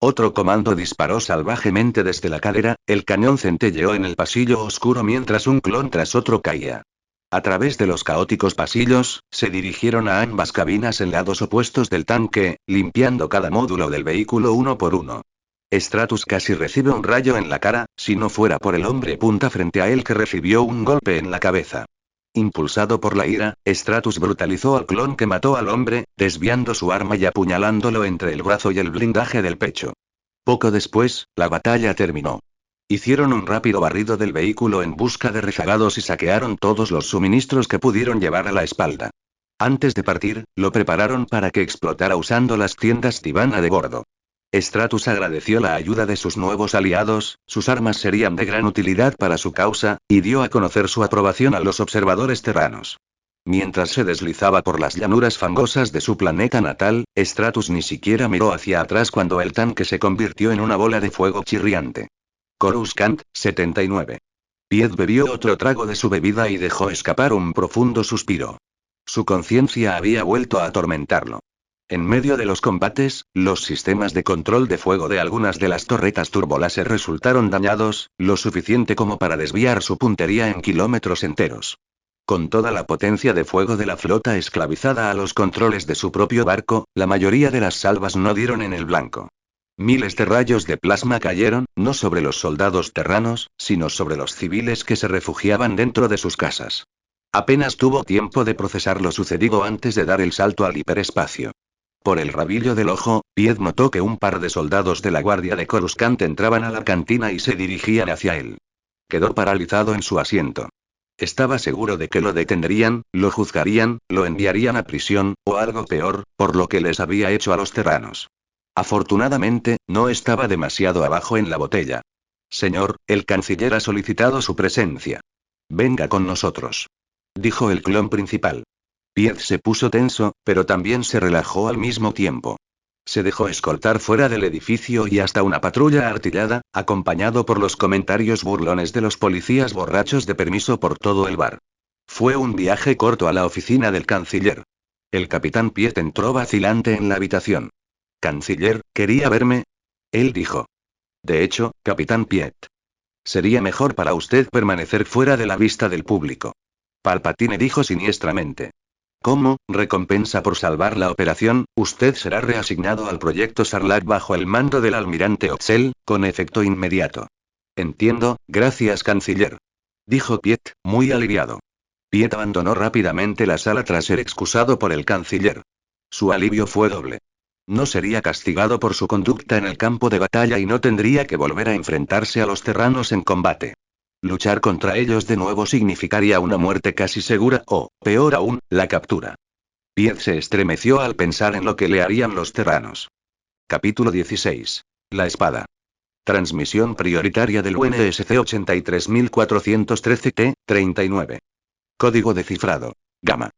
Otro comando disparó salvajemente desde la cadera, el cañón centelleó en el pasillo oscuro mientras un clon tras otro caía. A través de los caóticos pasillos, se dirigieron a ambas cabinas en lados opuestos del tanque, limpiando cada módulo del vehículo uno por uno. Stratus casi recibe un rayo en la cara, si no fuera por el hombre punta frente a él que recibió un golpe en la cabeza. Impulsado por la ira, Stratus brutalizó al clon que mató al hombre, desviando su arma y apuñalándolo entre el brazo y el blindaje del pecho. Poco después, la batalla terminó. Hicieron un rápido barrido del vehículo en busca de rezagados y saquearon todos los suministros que pudieron llevar a la espalda. Antes de partir, lo prepararon para que explotara usando las tiendas Tivana de bordo. Stratus agradeció la ayuda de sus nuevos aliados, sus armas serían de gran utilidad para su causa, y dio a conocer su aprobación a los observadores terranos. Mientras se deslizaba por las llanuras fangosas de su planeta natal, Stratus ni siquiera miró hacia atrás cuando el tanque se convirtió en una bola de fuego chirriante. Coruscant, 79. Piet bebió otro trago de su bebida y dejó escapar un profundo suspiro. Su conciencia había vuelto a atormentarlo. En medio de los combates, los sistemas de control de fuego de algunas de las torretas turboláser resultaron dañados, lo suficiente como para desviar su puntería en kilómetros enteros. Con toda la potencia de fuego de la flota esclavizada a los controles de su propio barco, la mayoría de las salvas no dieron en el blanco. Miles de rayos de plasma cayeron, no sobre los soldados terranos, sino sobre los civiles que se refugiaban dentro de sus casas. Apenas tuvo tiempo de procesar lo sucedido antes de dar el salto al hiperespacio. Por el rabillo del ojo, Piet notó que un par de soldados de la guardia de Coruscant entraban a la cantina y se dirigían hacia él. Quedó paralizado en su asiento. Estaba seguro de que lo detendrían, lo juzgarían, lo enviarían a prisión, o algo peor, por lo que les había hecho a los terranos. Afortunadamente, no estaba demasiado abajo en la botella. Señor, el canciller ha solicitado su presencia. Venga con nosotros. Dijo el clon principal. Piet se puso tenso, pero también se relajó al mismo tiempo. Se dejó escoltar fuera del edificio y hasta una patrulla artillada, acompañado por los comentarios burlones de los policías borrachos de permiso por todo el bar. Fue un viaje corto a la oficina del canciller. El capitán Piet entró vacilante en la habitación. «Canciller, ¿quería verme?», él dijo. «De hecho, capitán Piet. Sería mejor para usted permanecer fuera de la vista del público». Palpatine dijo siniestramente. «Como recompensa por salvar la operación, usted será reasignado al proyecto Sarlacc bajo el mando del almirante Oxel, con efecto inmediato». «Entiendo, gracias canciller», dijo Piet, muy aliviado. Piet abandonó rápidamente la sala tras ser excusado por el canciller. Su alivio fue doble. No sería castigado por su conducta en el campo de batalla y no tendría que volver a enfrentarse a los terranos en combate. Luchar contra ellos de nuevo significaría una muerte casi segura o, peor aún, la captura. Piet se estremeció al pensar en lo que le harían los terranos. Capítulo 16. La espada. Transmisión prioritaria del UNSC 83413T, 39. Código de cifrado. Gamma.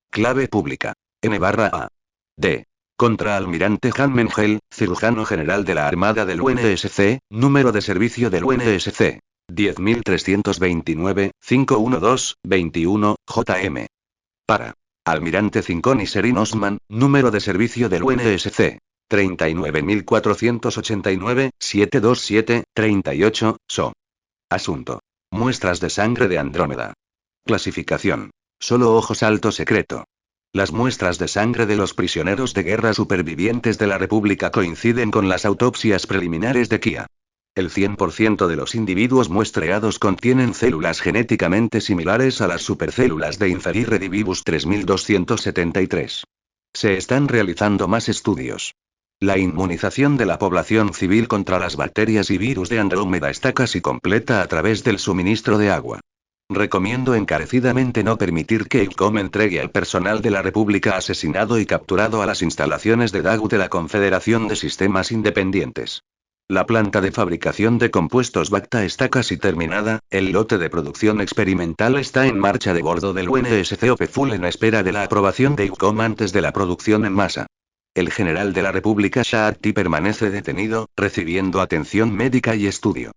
Clave pública. N/A. D. Contraalmirante Han Mengel, cirujano general de la Armada del UNSC, número de servicio del UNSC. 10.329, 512, 21, JM. Para. Almirante Cinconi Serin Osman, número de servicio del UNSC. 39.489, 727, 38, SO. Asunto. Muestras de sangre de Andrómeda. Clasificación. Solo ojos alto secreto. Las muestras de sangre de los prisioneros de guerra supervivientes de la República coinciden con las autopsias preliminares de Kia. El 100% de los individuos muestreados contienen células genéticamente similares a las supercélulas de Inferir Redivivus 3273. Se están realizando más estudios. La inmunización de la población civil contra las bacterias y virus de Andrómeda está casi completa a través del suministro de agua. Recomiendo encarecidamente no permitir que ICOM entregue al personal de la República asesinado y capturado a las instalaciones de Dagu de la Confederación de Sistemas Independientes. La planta de fabricación de compuestos Bacta está casi terminada, el lote de producción experimental está en marcha de bordo del UNSC OPFUL en espera de la aprobación de ICOM antes de la producción en masa. El general de la República Sha'ati permanece detenido, recibiendo atención médica y estudio.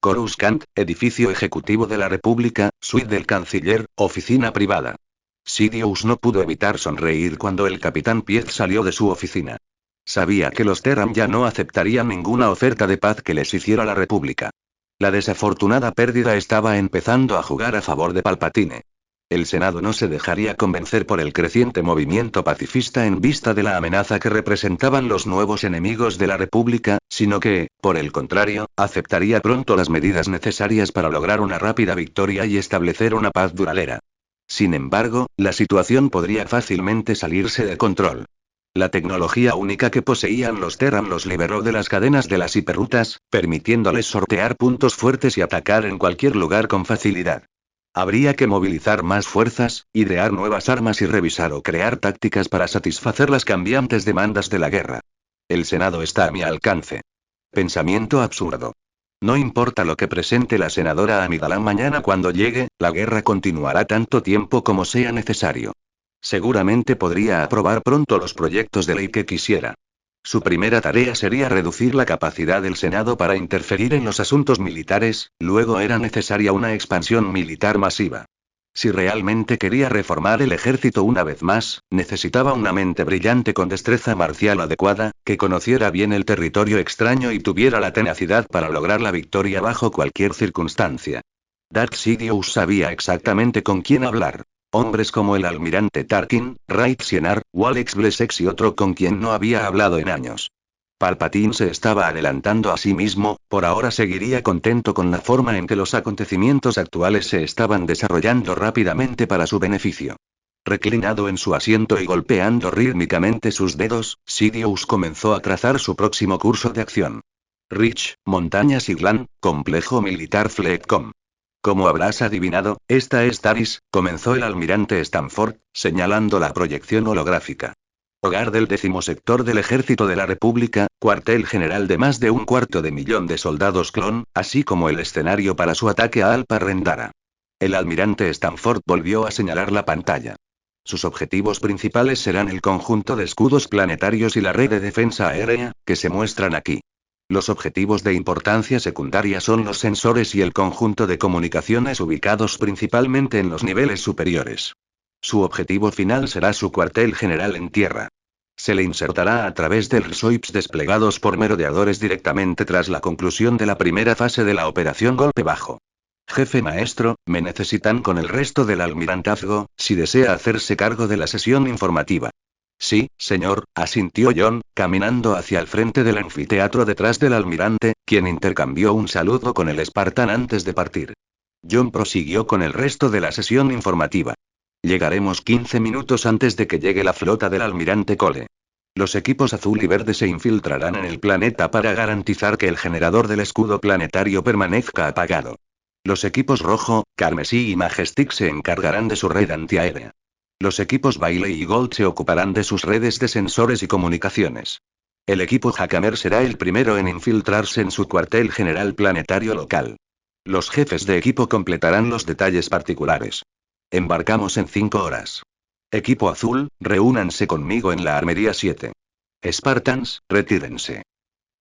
Coruscant, edificio ejecutivo de la República, suite del canciller, oficina privada. Sidious no pudo evitar sonreír cuando el capitán Piet salió de su oficina. Sabía que los Terran ya no aceptarían ninguna oferta de paz que les hiciera la República. La desafortunada pérdida estaba empezando a jugar a favor de Palpatine. El Senado no se dejaría convencer por el creciente movimiento pacifista en vista de la amenaza que representaban los nuevos enemigos de la República, sino que, por el contrario, aceptaría pronto las medidas necesarias para lograr una rápida victoria y establecer una paz duradera. Sin embargo, la situación podría fácilmente salirse de control. La tecnología única que poseían los Terran los liberó de las cadenas de las hiperrutas, permitiéndoles sortear puntos fuertes y atacar en cualquier lugar con facilidad. Habría que movilizar más fuerzas, idear nuevas armas y revisar o crear tácticas para satisfacer las cambiantes demandas de la guerra. El Senado está a mi alcance. Pensamiento absurdo. No importa lo que presente la senadora Amidala mañana cuando llegue, la guerra continuará tanto tiempo como sea necesario. Seguramente podría aprobar pronto los proyectos de ley que quisiera. Su primera tarea sería reducir la capacidad del Senado para interferir en los asuntos militares, luego era necesaria una expansión militar masiva. Si realmente quería reformar el ejército una vez más, necesitaba una mente brillante con destreza marcial adecuada, que conociera bien el territorio extraño y tuviera la tenacidad para lograr la victoria bajo cualquier circunstancia. Darth Sidious sabía exactamente con quién hablar. Hombres como el almirante Tarkin, Raid Sienar, Walex Blessex y otro con quien no había hablado en años. Palpatine se estaba adelantando a sí mismo, por ahora seguiría contento con la forma en que los acontecimientos actuales se estaban desarrollando rápidamente para su beneficio. Reclinado en su asiento y golpeando rítmicamente sus dedos, Sidious comenzó a trazar su próximo curso de acción. Rich, Montañas y Glan, Complejo Militar Fleetcom. Como habrás adivinado, esta es Taris, comenzó el almirante Stanford, señalando la proyección holográfica. Hogar del 10º sector del Ejército de la República, cuartel general de más de 250.000 de soldados clon, así como el escenario para su ataque a Alpha Rendara. El almirante Stanford volvió a señalar la pantalla. Sus objetivos principales serán el conjunto de escudos planetarios y la red de defensa aérea, que se muestran aquí. Los objetivos de importancia secundaria son los sensores y el conjunto de comunicaciones ubicados principalmente en los niveles superiores. Su objetivo final será su cuartel general en tierra. Se le insertará a través de RSOIPs desplegados por merodeadores directamente tras la conclusión de la primera fase de la operación Golpe Bajo. Jefe maestro, me necesitan con el resto del almirantazgo, si desea hacerse cargo de la sesión informativa. Sí, señor, asintió John, caminando hacia el frente del anfiteatro detrás del almirante, quien intercambió un saludo con el Spartan antes de partir. John prosiguió con el resto de la sesión informativa. Llegaremos 15 minutos antes de que llegue la flota del almirante Cole. Los equipos azul y verde se infiltrarán en el planeta para garantizar que el generador del escudo planetario permanezca apagado. Los equipos rojo, carmesí y Majestic se encargarán de su red antiaérea. Los equipos Bailey y Gold se ocuparán de sus redes de sensores y comunicaciones. El equipo Hakamer será el primero en infiltrarse en su cuartel general planetario local. Los jefes de equipo completarán los detalles particulares. Embarcamos en 5 horas. Equipo azul, reúnanse conmigo en la armería 7. Spartans, retírense.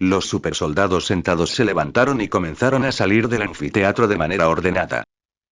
Los supersoldados sentados se levantaron y comenzaron a salir del anfiteatro de manera ordenada.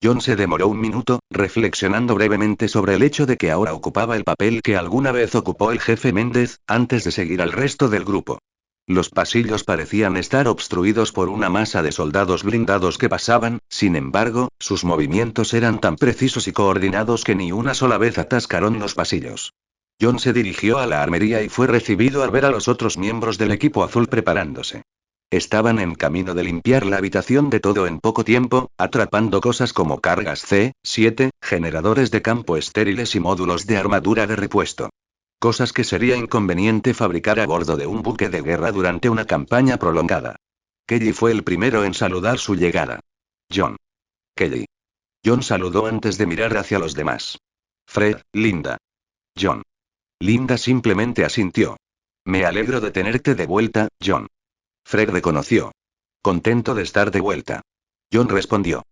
John se demoró un minuto, reflexionando brevemente sobre el hecho de que ahora ocupaba el papel que alguna vez ocupó el jefe Méndez, antes de seguir al resto del grupo. Los pasillos parecían estar obstruidos por una masa de soldados blindados que pasaban, sin embargo, sus movimientos eran tan precisos y coordinados que ni una sola vez atascaron los pasillos. John se dirigió a la armería y fue recibido al ver a los otros miembros del equipo azul preparándose. Estaban en camino de limpiar la habitación de todo en poco tiempo, atrapando cosas como cargas C-7, generadores de campo estériles y módulos de armadura de repuesto. Cosas que sería inconveniente fabricar a bordo de un buque de guerra durante una campaña prolongada. Kelly fue el primero en saludar su llegada. John. Kelly. John saludó antes de mirar hacia los demás. Fred, Linda. John. Linda simplemente asintió. Me alegro de tenerte de vuelta, John. Fred reconoció. Contento de estar de vuelta. John respondió.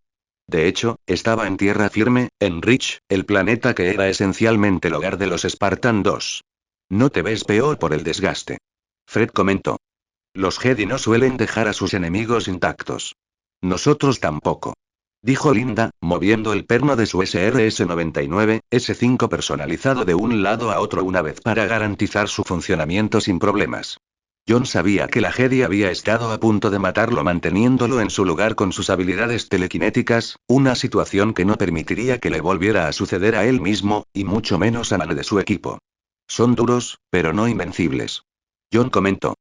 De hecho, estaba en tierra firme, en Rich, el planeta que era esencialmente el hogar de los Spartan 2. No te ves peor por el desgaste. Fred comentó. Los Jedi no suelen dejar a sus enemigos intactos. Nosotros tampoco. Dijo Linda, moviendo el perno de su SRS-99, S5 personalizado de un lado a otro una vez para garantizar su funcionamiento sin problemas. John sabía que la Jedi había estado a punto de matarlo manteniéndolo en su lugar con sus habilidades telequinéticas, una situación que no permitiría que le volviera a suceder a él mismo, y mucho menos a nadie de su equipo. Son duros, pero no invencibles. John comentó.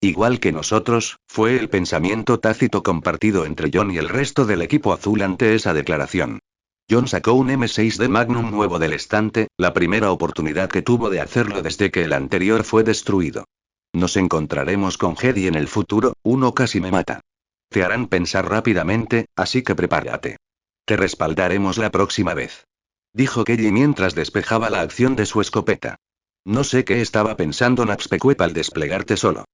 Igual que nosotros, fue el pensamiento tácito compartido entre John y el resto del equipo azul ante esa declaración. John sacó un M6 de Magnum nuevo del estante, la primera oportunidad que tuvo de hacerlo desde que el anterior fue destruido. Nos encontraremos con Hedy en el futuro, uno casi me mata. Te harán pensar rápidamente, así que prepárate. Te respaldaremos la próxima vez. Dijo Kelly mientras despejaba la acción de su escopeta. No sé qué estaba pensando Napspecuep al desplegarte solo.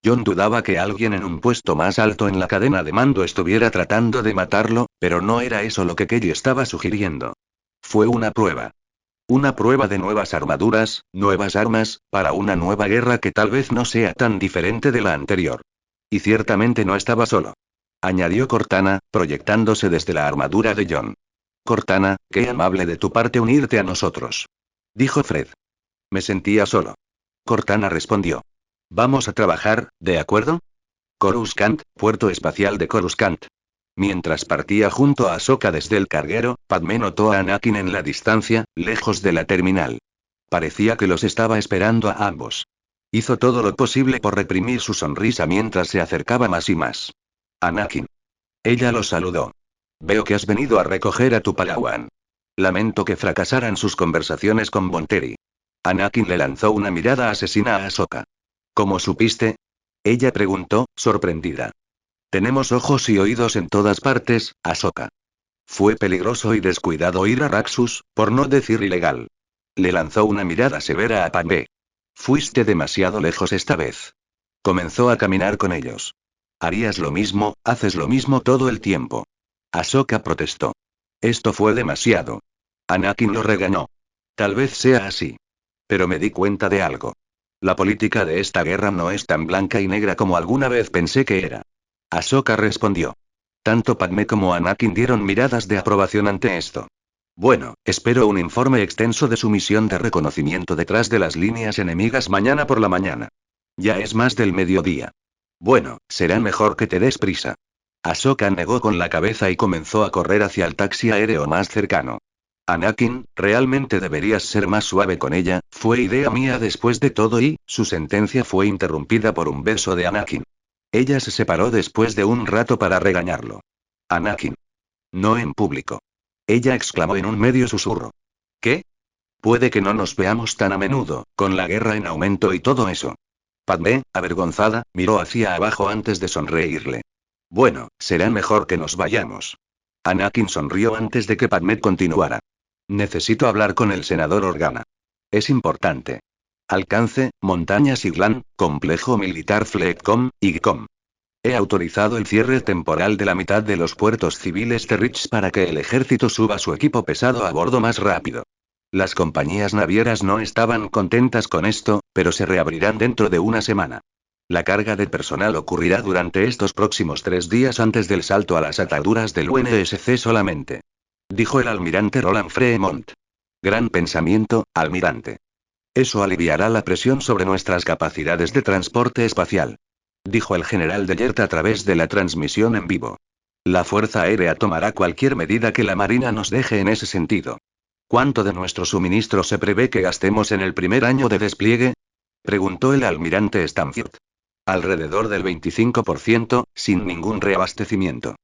John dudaba que alguien en un puesto más alto en la cadena de mando estuviera tratando de matarlo, pero no era eso lo que Kelly estaba sugiriendo. Fue una prueba. Una prueba de nuevas armaduras, nuevas armas, para una nueva guerra que tal vez no sea tan diferente de la anterior. Y ciertamente no estaba solo. Añadió Cortana, proyectándose desde la armadura de John. Cortana, qué amable de tu parte unirte a nosotros. Dijo Fred. Me sentía solo. Cortana respondió. Vamos a trabajar, ¿de acuerdo? Coruscant, puerto espacial de Coruscant. Mientras partía junto a Ahsoka desde el carguero, Padmé notó a Anakin en la distancia, lejos de la terminal. Parecía que los estaba esperando a ambos. Hizo todo lo posible por reprimir su sonrisa mientras se acercaba más y más. Anakin. Ella lo saludó. Veo que has venido a recoger a tu Padawan. Lamento que fracasaran sus conversaciones con Bonteri. Anakin le lanzó una mirada asesina a Ahsoka. ¿Cómo supiste? Ella preguntó, sorprendida. Tenemos ojos y oídos en todas partes, Ahsoka. Fue peligroso y descuidado ir a Raxus, por no decir ilegal. Le lanzó una mirada severa a Padmé. Fuiste demasiado lejos esta vez. Comenzó a caminar con ellos. Harías lo mismo, haces lo mismo todo el tiempo. Ahsoka protestó. Esto fue demasiado. Anakin lo regañó. Tal vez sea así. Pero me di cuenta de algo. La política de esta guerra no es tan blanca y negra como alguna vez pensé que era. Ahsoka respondió. Tanto Padmé como Anakin dieron miradas de aprobación ante esto. Bueno, espero un informe extenso de su misión de reconocimiento detrás de las líneas enemigas mañana por la mañana. Ya es más del mediodía. Bueno, será mejor que te des prisa. Ahsoka negó con la cabeza y comenzó a correr hacia el taxi aéreo más cercano. Anakin, realmente deberías ser más suave con ella, fue idea mía después de todo y, su sentencia fue interrumpida por un beso de Anakin. Ella se separó después de un rato para regañarlo. Anakin. No en público. Ella exclamó en un medio susurro. ¿Qué? Puede que no nos veamos tan a menudo, con la guerra en aumento y todo eso. Padmé, avergonzada, miró hacia abajo antes de sonreírle. Bueno, será mejor que nos vayamos. Anakin sonrió antes de que Padmé continuara. Necesito hablar con el senador Organa. Es importante. Alcance, Montañas Iglan, Complejo Militar Fleetcom, IGCOM. He autorizado el cierre temporal de la mitad de los puertos civiles de Rich para que el ejército suba su equipo pesado a bordo más rápido. Las compañías navieras no estaban contentas con esto, pero se reabrirán dentro de una semana. La carga de personal ocurrirá durante estos próximos 3 días antes del salto a las ataduras del UNSC solamente. Dijo el almirante Roland Fremont. Gran pensamiento, almirante. Eso aliviará la presión sobre nuestras capacidades de transporte espacial. Dijo el general de Yert a través de la transmisión en vivo. La Fuerza Aérea tomará cualquier medida que la Marina nos deje en ese sentido. ¿Cuánto de nuestro suministro se prevé que gastemos en el primer año de despliegue? Preguntó el almirante Stanfield. Alrededor del 25%, sin ningún reabastecimiento.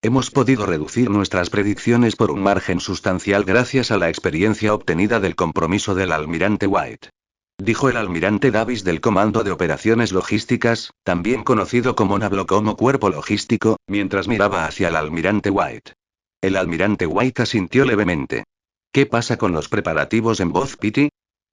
Hemos podido reducir nuestras predicciones por un margen sustancial gracias a la experiencia obtenida del compromiso del almirante White. Dijo el almirante Davis del Comando de Operaciones Logísticas, también conocido como NAVLO o Cuerpo Logístico, mientras miraba hacia el almirante White. El almirante White asintió levemente. ¿Qué pasa con los preparativos en Boz Pity?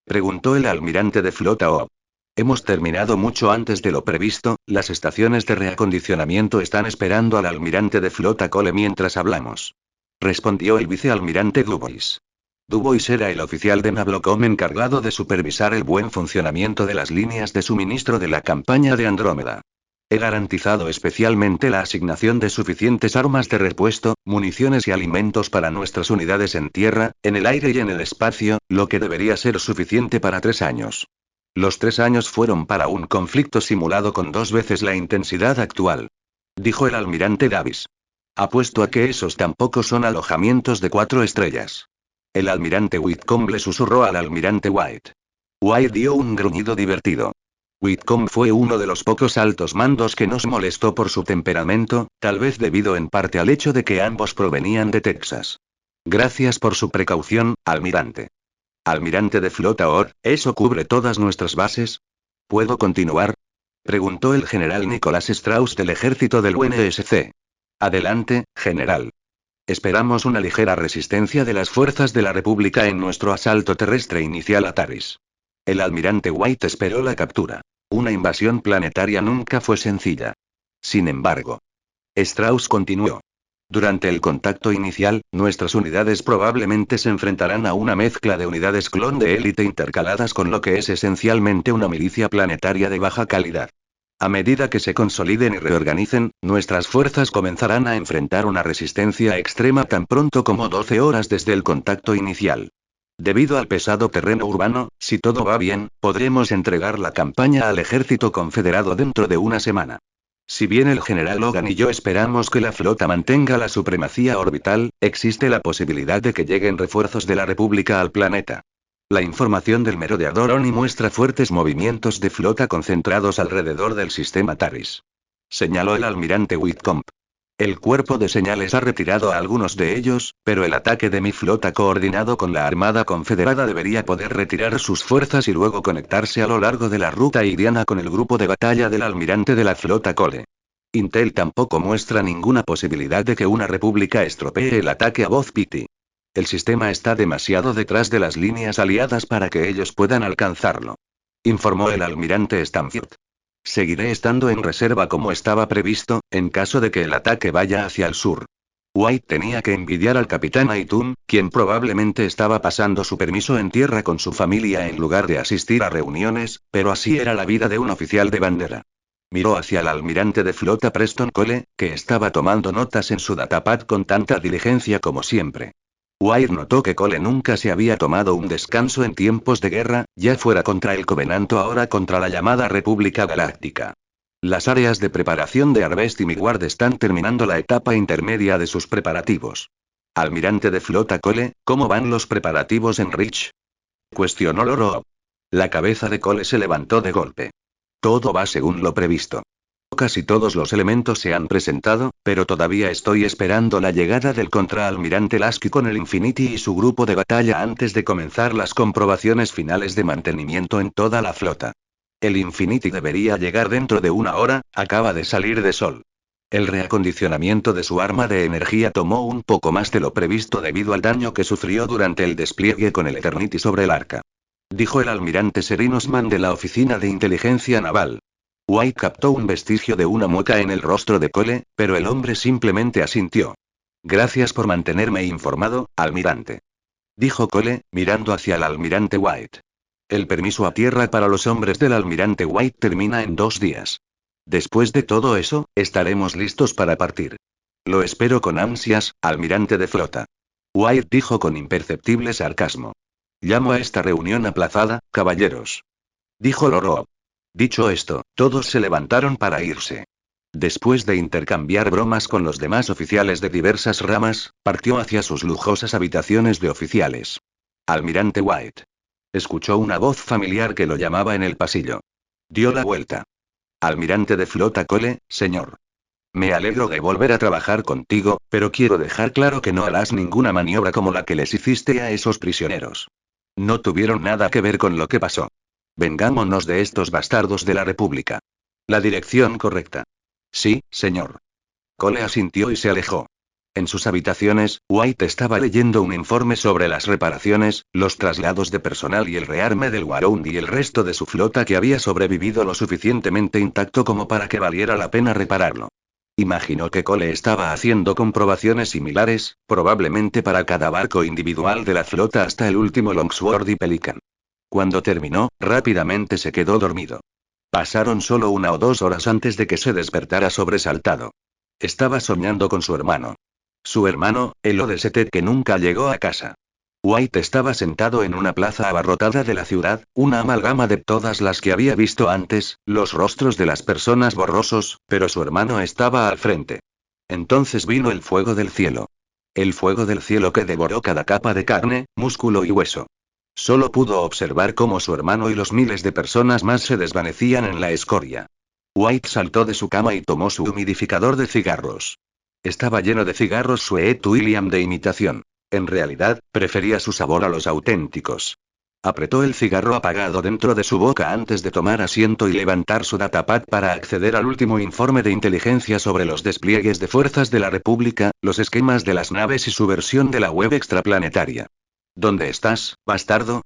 Preguntó el almirante de flota O. Hemos terminado mucho antes de lo previsto, las estaciones de reacondicionamiento están esperando al almirante de flota Cole mientras hablamos. Respondió el vicealmirante Dubois. Dubois era el oficial de NAVLOCOM encargado de supervisar el buen funcionamiento de las líneas de suministro de la campaña de Andrómeda. He garantizado especialmente la asignación de suficientes armas de repuesto, municiones y alimentos para nuestras unidades en tierra, en el aire y en el espacio, lo que debería ser suficiente para 3 años. Los 3 años fueron para un conflicto simulado con 2 veces la intensidad actual. Dijo el almirante Davis. Apuesto a que esos tampoco son alojamientos de 4 estrellas. El almirante Whitcomb le susurró al almirante White. White dio un gruñido divertido. Whitcomb fue uno de los pocos altos mandos que no se molestó por su temperamento, tal vez debido en parte al hecho de que ambos provenían de Texas. Gracias por su precaución, almirante. Almirante de flota OR, ¿eso cubre todas nuestras bases? ¿Puedo continuar? Preguntó el general Nicolás Strauss del ejército del UNSC. Adelante, general. Esperamos una ligera resistencia de las fuerzas de la República en nuestro asalto terrestre inicial a Taris. El almirante White esperó la captura. Una invasión planetaria nunca fue sencilla. Sin embargo, Strauss continuó. Durante el contacto inicial, nuestras unidades probablemente se enfrentarán a una mezcla de unidades clon de élite intercaladas con lo que es esencialmente una milicia planetaria de baja calidad. A medida que se consoliden y reorganicen, nuestras fuerzas comenzarán a enfrentar una resistencia extrema tan pronto como 12 horas desde el contacto inicial. Debido al pesado terreno urbano, si todo va bien, podremos entregar la campaña al ejército confederado dentro de una semana. Si bien el general Logan y yo esperamos que la flota mantenga la supremacía orbital, existe la posibilidad de que lleguen refuerzos de la República al planeta. La información del merodeador ONI muestra fuertes movimientos de flota concentrados alrededor del sistema Taris. Señaló el almirante Whitcomb. El cuerpo de señales ha retirado a algunos de ellos, pero el ataque de mi flota coordinado con la Armada Confederada debería poder retirar sus fuerzas y luego conectarse a lo largo de la ruta iriana con el grupo de batalla del almirante de la flota Cole. Intel tampoco muestra ninguna posibilidad de que una república estropee el ataque a Boz Pity. El sistema está demasiado detrás de las líneas aliadas para que ellos puedan alcanzarlo. Informó el almirante Stanfield. Seguiré estando en reserva como estaba previsto, en caso de que el ataque vaya hacia el sur. White tenía que envidiar al capitán Aitun, quien probablemente estaba pasando su permiso en tierra con su familia en lugar de asistir a reuniones, pero así era la vida de un oficial de bandera. Miró hacia el almirante de flota Preston Cole, que estaba tomando notas en su datapad con tanta diligencia como siempre. White notó que Cole nunca se había tomado un descanso en tiempos de guerra, ya fuera contra el Covenanto ahora contra la llamada República Galáctica. Las áreas de preparación de Harvest y Midward están terminando la etapa intermedia de sus preparativos. Almirante de flota Cole, ¿cómo van los preparativos en Reach? Cuestionó Loro. La cabeza de Cole se levantó de golpe. Todo va según lo previsto. Casi todos los elementos se han presentado, pero todavía estoy esperando la llegada del contraalmirante Lasky con el Infinity y su grupo de batalla antes de comenzar las comprobaciones finales de mantenimiento en toda la flota. El Infinity debería llegar dentro de una hora, acaba de salir de sol. El reacondicionamiento de su arma de energía tomó un poco más de lo previsto debido al daño que sufrió durante el despliegue con el Eternity sobre el arca. Dijo el almirante Serinosman de la Oficina de Inteligencia Naval. White captó un vestigio de una mueca en el rostro de Cole, pero el hombre simplemente asintió. Gracias por mantenerme informado, almirante. Dijo Cole, mirando hacia el almirante White. El permiso a tierra para los hombres del almirante White termina en 2 días. Después de todo eso, estaremos listos para partir. Lo espero con ansias, almirante de flota. White dijo con imperceptible sarcasmo. Llamo a esta reunión aplazada, caballeros. Dijo Loro. Dicho esto, todos se levantaron para irse. Después de intercambiar bromas con los demás oficiales de diversas ramas, partió hacia sus lujosas habitaciones de oficiales. Almirante White. Escuchó una voz familiar que lo llamaba en el pasillo. Dio la vuelta. Almirante de flota Cole, señor. Me alegro de volver a trabajar contigo, pero quiero dejar claro que no harás ninguna maniobra como la que les hiciste a esos prisioneros. No tuvieron nada que ver con lo que pasó. Vengámonos de estos bastardos de la República. La dirección correcta. Sí, señor. Cole asintió y se alejó. En sus habitaciones, White estaba leyendo un informe sobre las reparaciones, los traslados de personal y el rearme del Warhound y el resto de su flota que había sobrevivido lo suficientemente intacto como para que valiera la pena repararlo. Imaginó que Cole estaba haciendo comprobaciones similares, probablemente para cada barco individual de la flota hasta el último Longsword y Pelican. Cuando terminó, rápidamente se quedó dormido. Pasaron solo 1 o 2 horas antes de que se despertara sobresaltado. Estaba soñando con su hermano. Su hermano, el ODST que nunca llegó a casa. White estaba sentado en una plaza abarrotada de la ciudad, una amalgama de todas las que había visto antes, los rostros de las personas borrosos, pero su hermano estaba al frente. Entonces vino el fuego del cielo. El fuego del cielo que devoró cada capa de carne, músculo y hueso. Solo pudo observar cómo su hermano y los miles de personas más se desvanecían en la escoria. White saltó de su cama y tomó su humidificador de cigarros. Estaba lleno de cigarros Sweet William de imitación. En realidad, prefería su sabor a los auténticos. Apretó el cigarro apagado dentro de su boca antes de tomar asiento y levantar su datapad para acceder al último informe de inteligencia sobre los despliegues de fuerzas de la República, los esquemas de las naves y su versión de la web extraplanetaria. ¿Dónde estás, bastardo?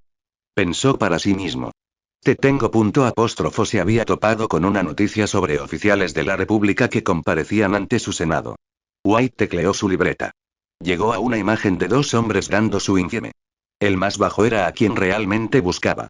Pensó para sí mismo. Te tengo punto apóstrofo se había topado con una noticia sobre oficiales de la República que comparecían ante su Senado. White tecleó su libreta. Llegó a una imagen de dos hombres dando su informe. El más bajo era a quien realmente buscaba.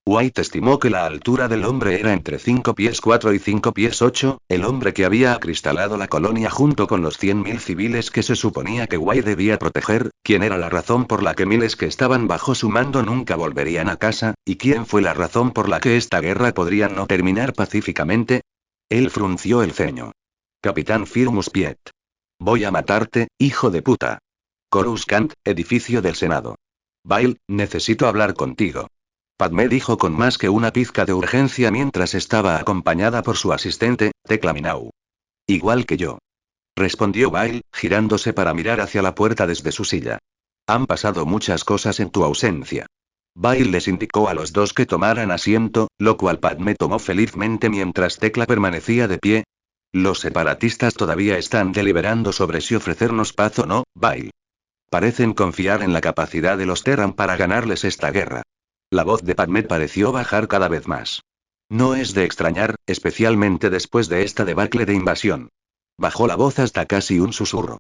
White estimó que la altura del hombre era entre 5 pies 4 y 5 pies 8, el hombre que había acristalado la colonia junto con los 100.000 civiles que se suponía que White debía proteger, quién era la razón por la que miles que estaban bajo su mando nunca volverían a casa, y quién fue la razón por la que esta guerra podría no terminar pacíficamente. Él frunció el ceño. Capitán Firmus Piet. Voy a matarte, hijo de puta. Coruscant, edificio del Senado. Bail, necesito hablar contigo. Padmé dijo con más que una pizca de urgencia mientras estaba acompañada por su asistente, Tecla Minau. Igual que yo. Respondió Bail, girándose para mirar hacia la puerta desde su silla. Han pasado muchas cosas en tu ausencia. Bail les indicó a los dos que tomaran asiento, lo cual Padmé tomó felizmente mientras Tecla permanecía de pie. Los separatistas todavía están deliberando sobre si ofrecernos paz o no, Bail. Parecen confiar en la capacidad de los Terran para ganarles esta guerra. La voz de Padmé pareció bajar cada vez más. No es de extrañar, especialmente después de esta debacle de invasión. Bajó la voz hasta casi un susurro.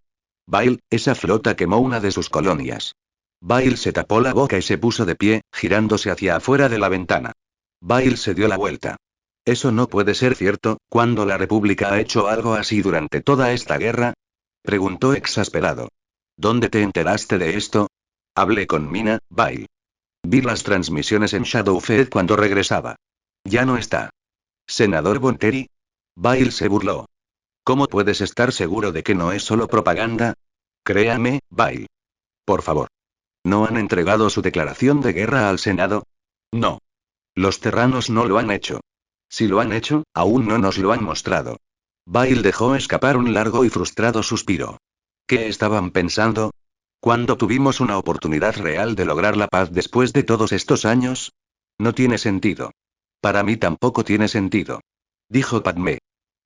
Bail, esa flota quemó una de sus colonias. Bail se tapó la boca y se puso de pie, girándose hacia afuera de la ventana. Bail se dio la vuelta. Eso no puede ser cierto, ¿cuándo la República ha hecho algo así durante toda esta guerra? Preguntó exasperado. ¿Dónde te enteraste de esto? Hablé con Mina, Bail. Vi las transmisiones en Shadowfed cuando regresaba. Ya no está. ¿Senador Bonteri? Bail se burló. ¿Cómo puedes estar seguro de que no es solo propaganda? Créame, Bail. Por favor. ¿No han entregado su declaración de guerra al Senado? No. Los terranos no lo han hecho. Si lo han hecho, aún no nos lo han mostrado. Bail dejó escapar un largo y frustrado suspiro. ¿Qué estaban pensando? ¿Cuándo tuvimos una oportunidad real de lograr la paz después de todos estos años? No tiene sentido. Para mí tampoco tiene sentido. Dijo Padmé.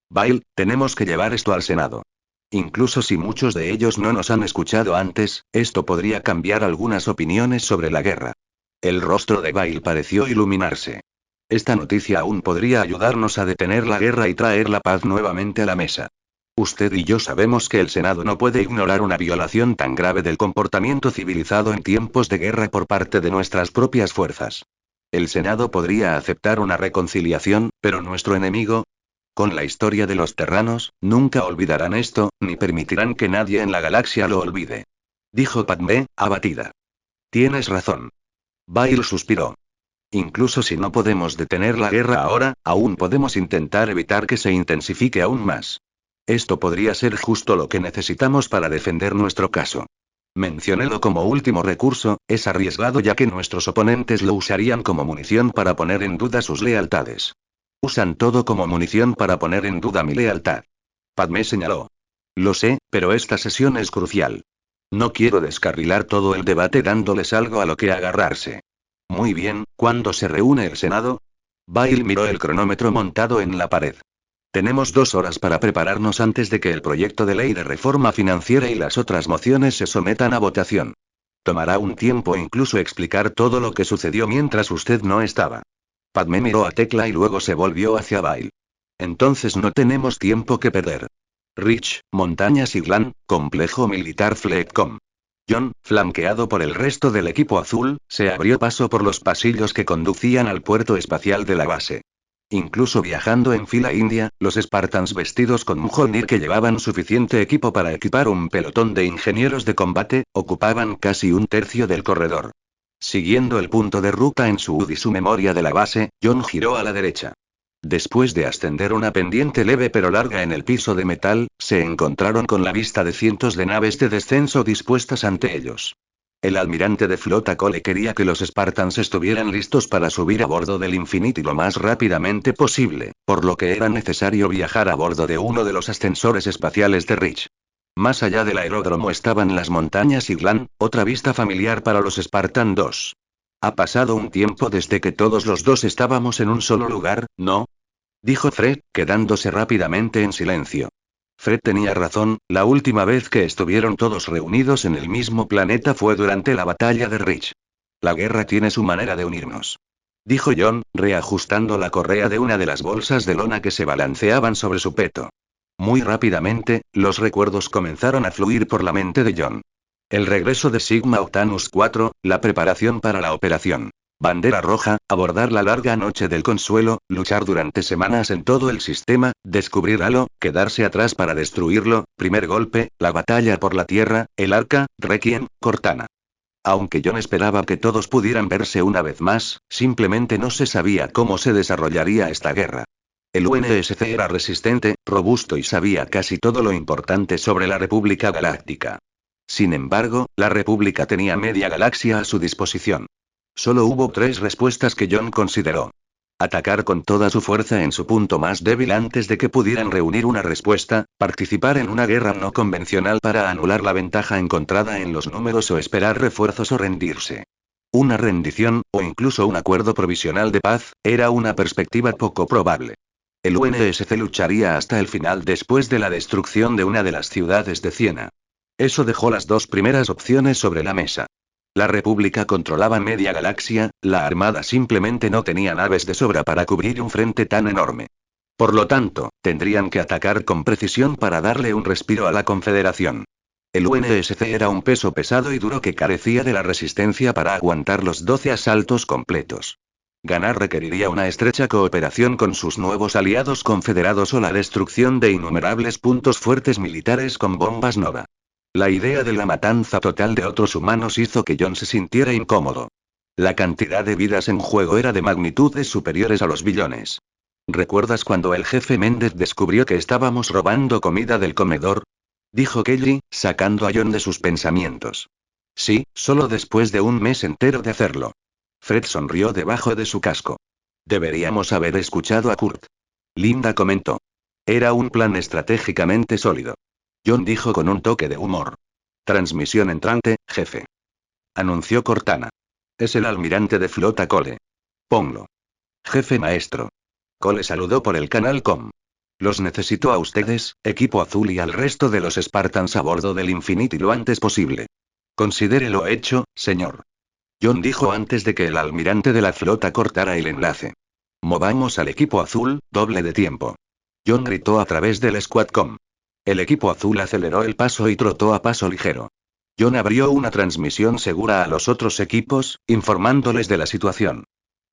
Bail, tenemos que llevar esto al Senado. Incluso si muchos de ellos no nos han escuchado antes, esto podría cambiar algunas opiniones sobre la guerra. El rostro de Bail pareció iluminarse. Esta noticia aún podría ayudarnos a detener la guerra y traer la paz nuevamente a la mesa. Usted y yo sabemos que el Senado no puede ignorar una violación tan grave del comportamiento civilizado en tiempos de guerra por parte de nuestras propias fuerzas. El Senado podría aceptar una reconciliación, pero nuestro enemigo, con la historia de los terranos, nunca olvidarán esto, ni permitirán que nadie en la galaxia lo olvide. Dijo Padmé, abatida. Tienes razón. Bail suspiró. Incluso si no podemos detener la guerra ahora, aún podemos intentar evitar que se intensifique aún más. Esto podría ser justo lo que necesitamos para defender nuestro caso. Menciónelo como último recurso, es arriesgado ya que nuestros oponentes lo usarían como munición para poner en duda sus lealtades. Usan todo como munición para poner en duda mi lealtad. Padmé señaló. Lo sé, pero esta sesión es crucial. No quiero descarrilar todo el debate dándoles algo a lo que agarrarse. Muy bien, ¿cuándo se reúne el Senado? Bail miró el cronómetro montado en la pared. Tenemos 2 horas para prepararnos antes de que el proyecto de ley de reforma financiera y las otras mociones se sometan a votación. Tomará un tiempo incluso explicar todo lo que sucedió mientras usted no estaba. Padmé miró a Tecla y luego se volvió hacia Bail. Entonces no tenemos tiempo que perder. Rich, Montañas y Glan, Complejo Militar Fleetcom. John, flanqueado por el resto del equipo azul, se abrió paso por los pasillos que conducían al puerto espacial de la base. Incluso viajando en fila india, los Spartans vestidos con Mjolnir que llevaban suficiente equipo para equipar un pelotón de ingenieros de combate, ocupaban casi un tercio del corredor. Siguiendo el punto de ruta en su HUD y su memoria de la base, John giró a la derecha. Después de ascender una pendiente leve pero larga en el piso de metal, se encontraron con la vista de cientos de naves de descenso dispuestas ante ellos. El almirante de flota Cole quería que los Spartans estuvieran listos para subir a bordo del Infinity lo más rápidamente posible, por lo que era necesario viajar a bordo de uno de los ascensores espaciales de Rich. Más allá del aeródromo estaban las montañas y Glan, otra vista familiar para los Spartan 2. Ha pasado un tiempo desde que todos los dos estábamos en un solo lugar, ¿no? Dijo Fred, quedándose rápidamente en silencio. Fred tenía razón, la última vez que estuvieron todos reunidos en el mismo planeta fue durante la batalla de Reach. La guerra tiene su manera de unirnos. Dijo John, reajustando la correa de una de las bolsas de lona que se balanceaban sobre su peto. Muy rápidamente, los recuerdos comenzaron a fluir por la mente de John. El regreso de Sigma Octanus 4, la preparación para la operación. Bandera roja, abordar la larga noche del consuelo, luchar durante semanas en todo el sistema, descubrir Halo, quedarse atrás para destruirlo, primer golpe, la batalla por la Tierra, el Arca, Requiem, Cortana. Aunque John esperaba que todos pudieran verse una vez más, simplemente no se sabía cómo se desarrollaría esta guerra. El UNSC era resistente, robusto y sabía casi todo lo importante sobre la República Galáctica. Sin embargo, la República tenía media galaxia a su disposición. Solo hubo 3 respuestas que John consideró. Atacar con toda su fuerza en su punto más débil antes de que pudieran reunir una respuesta, participar en una guerra no convencional para anular la ventaja encontrada en los números o esperar refuerzos o rendirse. Una rendición, o incluso un acuerdo provisional de paz, era una perspectiva poco probable. El UNSC lucharía hasta el final después de la destrucción de una de las ciudades de Siena. Eso dejó las 2 primeras opciones sobre la mesa. La República controlaba media galaxia, la Armada simplemente no tenía naves de sobra para cubrir un frente tan enorme. Por lo tanto, tendrían que atacar con precisión para darle un respiro a la Confederación. El UNSC era un peso pesado y duro que carecía de la resistencia para aguantar los 12 asaltos completos. Ganar requeriría una estrecha cooperación con sus nuevos aliados confederados o la destrucción de innumerables puntos fuertes militares con bombas Nova. La idea de la matanza total de otros humanos hizo que John se sintiera incómodo. La cantidad de vidas en juego era de magnitudes superiores a los billones. ¿Recuerdas cuando el jefe Méndez descubrió que estábamos robando comida del comedor? Dijo Kelly, sacando a John de sus pensamientos. Sí, solo después de un mes entero de hacerlo. Fred sonrió debajo de su casco. Deberíamos haber escuchado a Kurt. Linda comentó. Era un plan estratégicamente sólido. John dijo con un toque de humor. Transmisión entrante, jefe. Anunció Cortana. Es el almirante de flota Cole. Ponlo. Jefe maestro. Cole saludó por el canal com. Los necesito a ustedes, equipo azul y al resto de los Spartans a bordo del Infinity lo antes posible. Considérelo hecho, señor. John dijo antes de que el almirante de la flota cortara el enlace. Movamos al equipo azul, doble de tiempo. John gritó a través del Squadcom. El equipo azul aceleró el paso y trotó a paso ligero. John abrió una transmisión segura a los otros equipos, informándoles de la situación.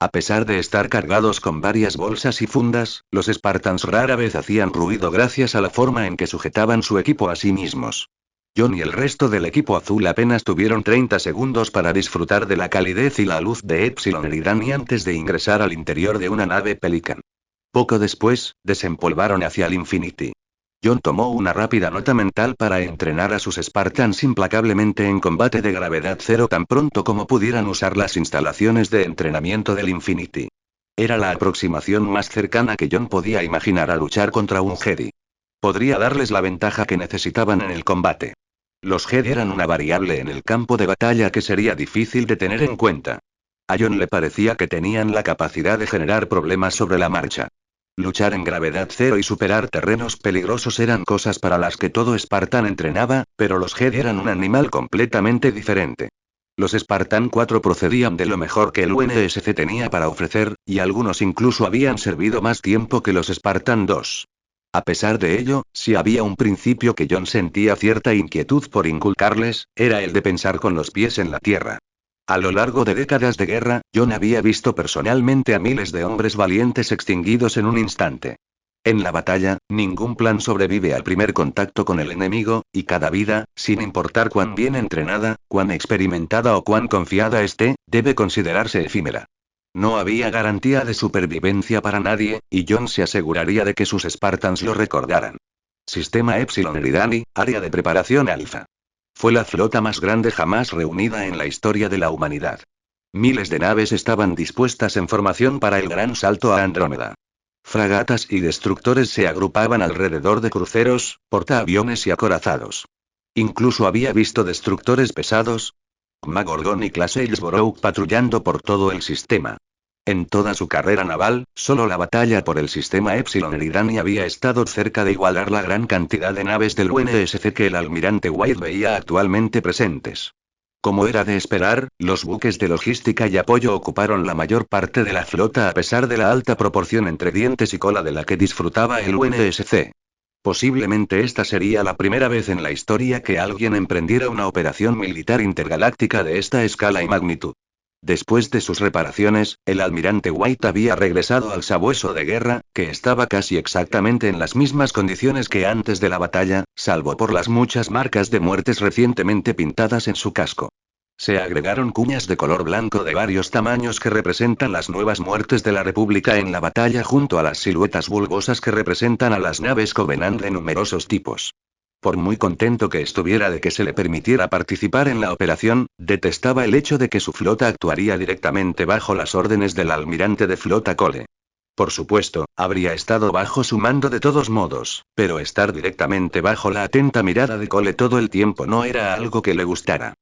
A pesar de estar cargados con varias bolsas y fundas, los Spartans rara vez hacían ruido gracias a la forma en que sujetaban su equipo a sí mismos. John y el resto del equipo azul apenas tuvieron 30 segundos para disfrutar de la calidez y la luz de Epsilon Eridani antes de ingresar al interior de una nave Pelican. Poco después, desempolvaron hacia el Infinity. John tomó una rápida nota mental para entrenar a sus Spartans implacablemente en combate de gravedad cero tan pronto como pudieran usar las instalaciones de entrenamiento del Infinity. Era la aproximación más cercana que John podía imaginar a luchar contra un Jedi. Podría darles la ventaja que necesitaban en el combate. Los Jedi eran una variable en el campo de batalla que sería difícil de tener en cuenta. A John le parecía que tenían la capacidad de generar problemas sobre la marcha. Luchar en gravedad cero y superar terrenos peligrosos eran cosas para las que todo Spartan entrenaba, pero los Jedi eran un animal completamente diferente. Los Spartan 4 procedían de lo mejor que el UNSC tenía para ofrecer, y algunos incluso habían servido más tiempo que los Spartan 2. A pesar de ello, si había un principio que John sentía cierta inquietud por inculcarles, era el de pensar con los pies en la tierra. A lo largo de décadas de guerra, John había visto personalmente a miles de hombres valientes extinguidos en un instante. En la batalla, ningún plan sobrevive al primer contacto con el enemigo, y cada vida, sin importar cuán bien entrenada, cuán experimentada o cuán confiada esté, debe considerarse efímera. No había garantía de supervivencia para nadie, y John se aseguraría de que sus Spartans lo recordaran. Sistema Epsilon Eridani, área de preparación alfa. Fue la flota más grande jamás reunida en la historia de la humanidad. Miles de naves estaban dispuestas en formación para el gran salto a Andrómeda. Fragatas y destructores se agrupaban alrededor de cruceros, portaaviones y acorazados. Incluso había visto destructores pesados, Magorgon y clase Hillsborough patrullando por todo el sistema. En toda su carrera naval, solo la batalla por el sistema Epsilon Eridani había estado cerca de igualar la gran cantidad de naves del UNSC que el almirante White veía actualmente presentes. Como era de esperar, los buques de logística y apoyo ocuparon la mayor parte de la flota a pesar de la alta proporción entre dientes y cola de la que disfrutaba el UNSC. Posiblemente esta sería la primera vez en la historia que alguien emprendiera una operación militar intergaláctica de esta escala y magnitud. Después de sus reparaciones, el almirante White había regresado al sabueso de guerra, que estaba casi exactamente en las mismas condiciones que antes de la batalla, salvo por las muchas marcas de muertes recientemente pintadas en su casco. Se agregaron cuñas de color blanco de varios tamaños que representan las nuevas muertes de la República en la batalla junto a las siluetas bulbosas que representan a las naves Covenant de numerosos tipos. Por muy contento que estuviera de que se le permitiera participar en la operación, detestaba el hecho de que su flota actuaría directamente bajo las órdenes del almirante de flota Cole. Por supuesto, habría estado bajo su mando de todos modos, pero estar directamente bajo la atenta mirada de Cole todo el tiempo no era algo que le gustara.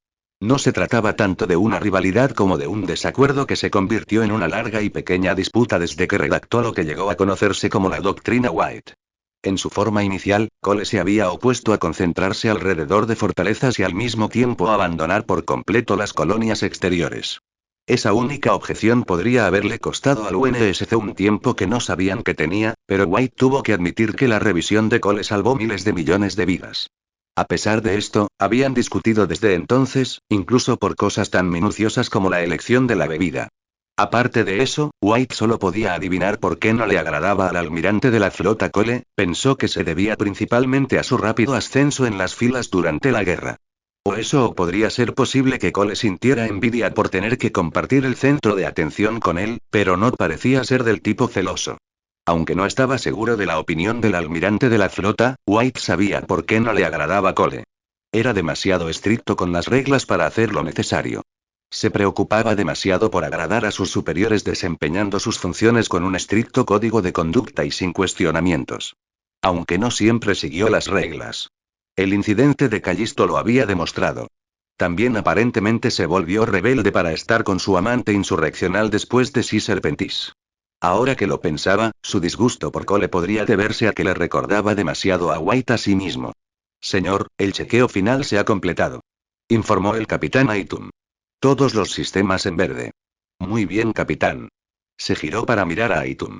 No se trataba tanto de una rivalidad como de un desacuerdo que se convirtió en una larga y pequeña disputa desde que redactó lo que llegó a conocerse como la Doctrina White. En su forma inicial, Cole se había opuesto a concentrarse alrededor de fortalezas y al mismo tiempo abandonar por completo las colonias exteriores. Esa única objeción podría haberle costado al UNSC un tiempo que no sabían que tenía, pero White tuvo que admitir que la revisión de Cole salvó miles de millones de vidas. A pesar de esto, habían discutido desde entonces, incluso por cosas tan minuciosas como la elección de la bebida. Aparte de eso, White solo podía adivinar por qué no le agradaba al almirante de la flota Cole, pensó que se debía principalmente a su rápido ascenso en las filas durante la guerra. O eso o podría ser posible que Cole sintiera envidia por tener que compartir el centro de atención con él, pero no parecía ser del tipo celoso. Aunque no estaba seguro de la opinión del almirante de la flota, White sabía por qué no le agradaba Cole. Era demasiado estricto con las reglas para hacer lo necesario. Se preocupaba demasiado por agradar a sus superiores desempeñando sus funciones con un estricto código de conducta y sin cuestionamientos. Aunque no siempre siguió las reglas. El incidente de Callisto lo había demostrado. También aparentemente se volvió rebelde para estar con su amante insurreccional después de Sea Serpentis. Ahora que lo pensaba, su disgusto por Cole podría deberse a que le recordaba demasiado a White a sí mismo. Señor, el chequeo final se ha completado. Informó el capitán Aitum. Todos los sistemas en verde. Muy bien, capitán. Se giró para mirar a Aitum.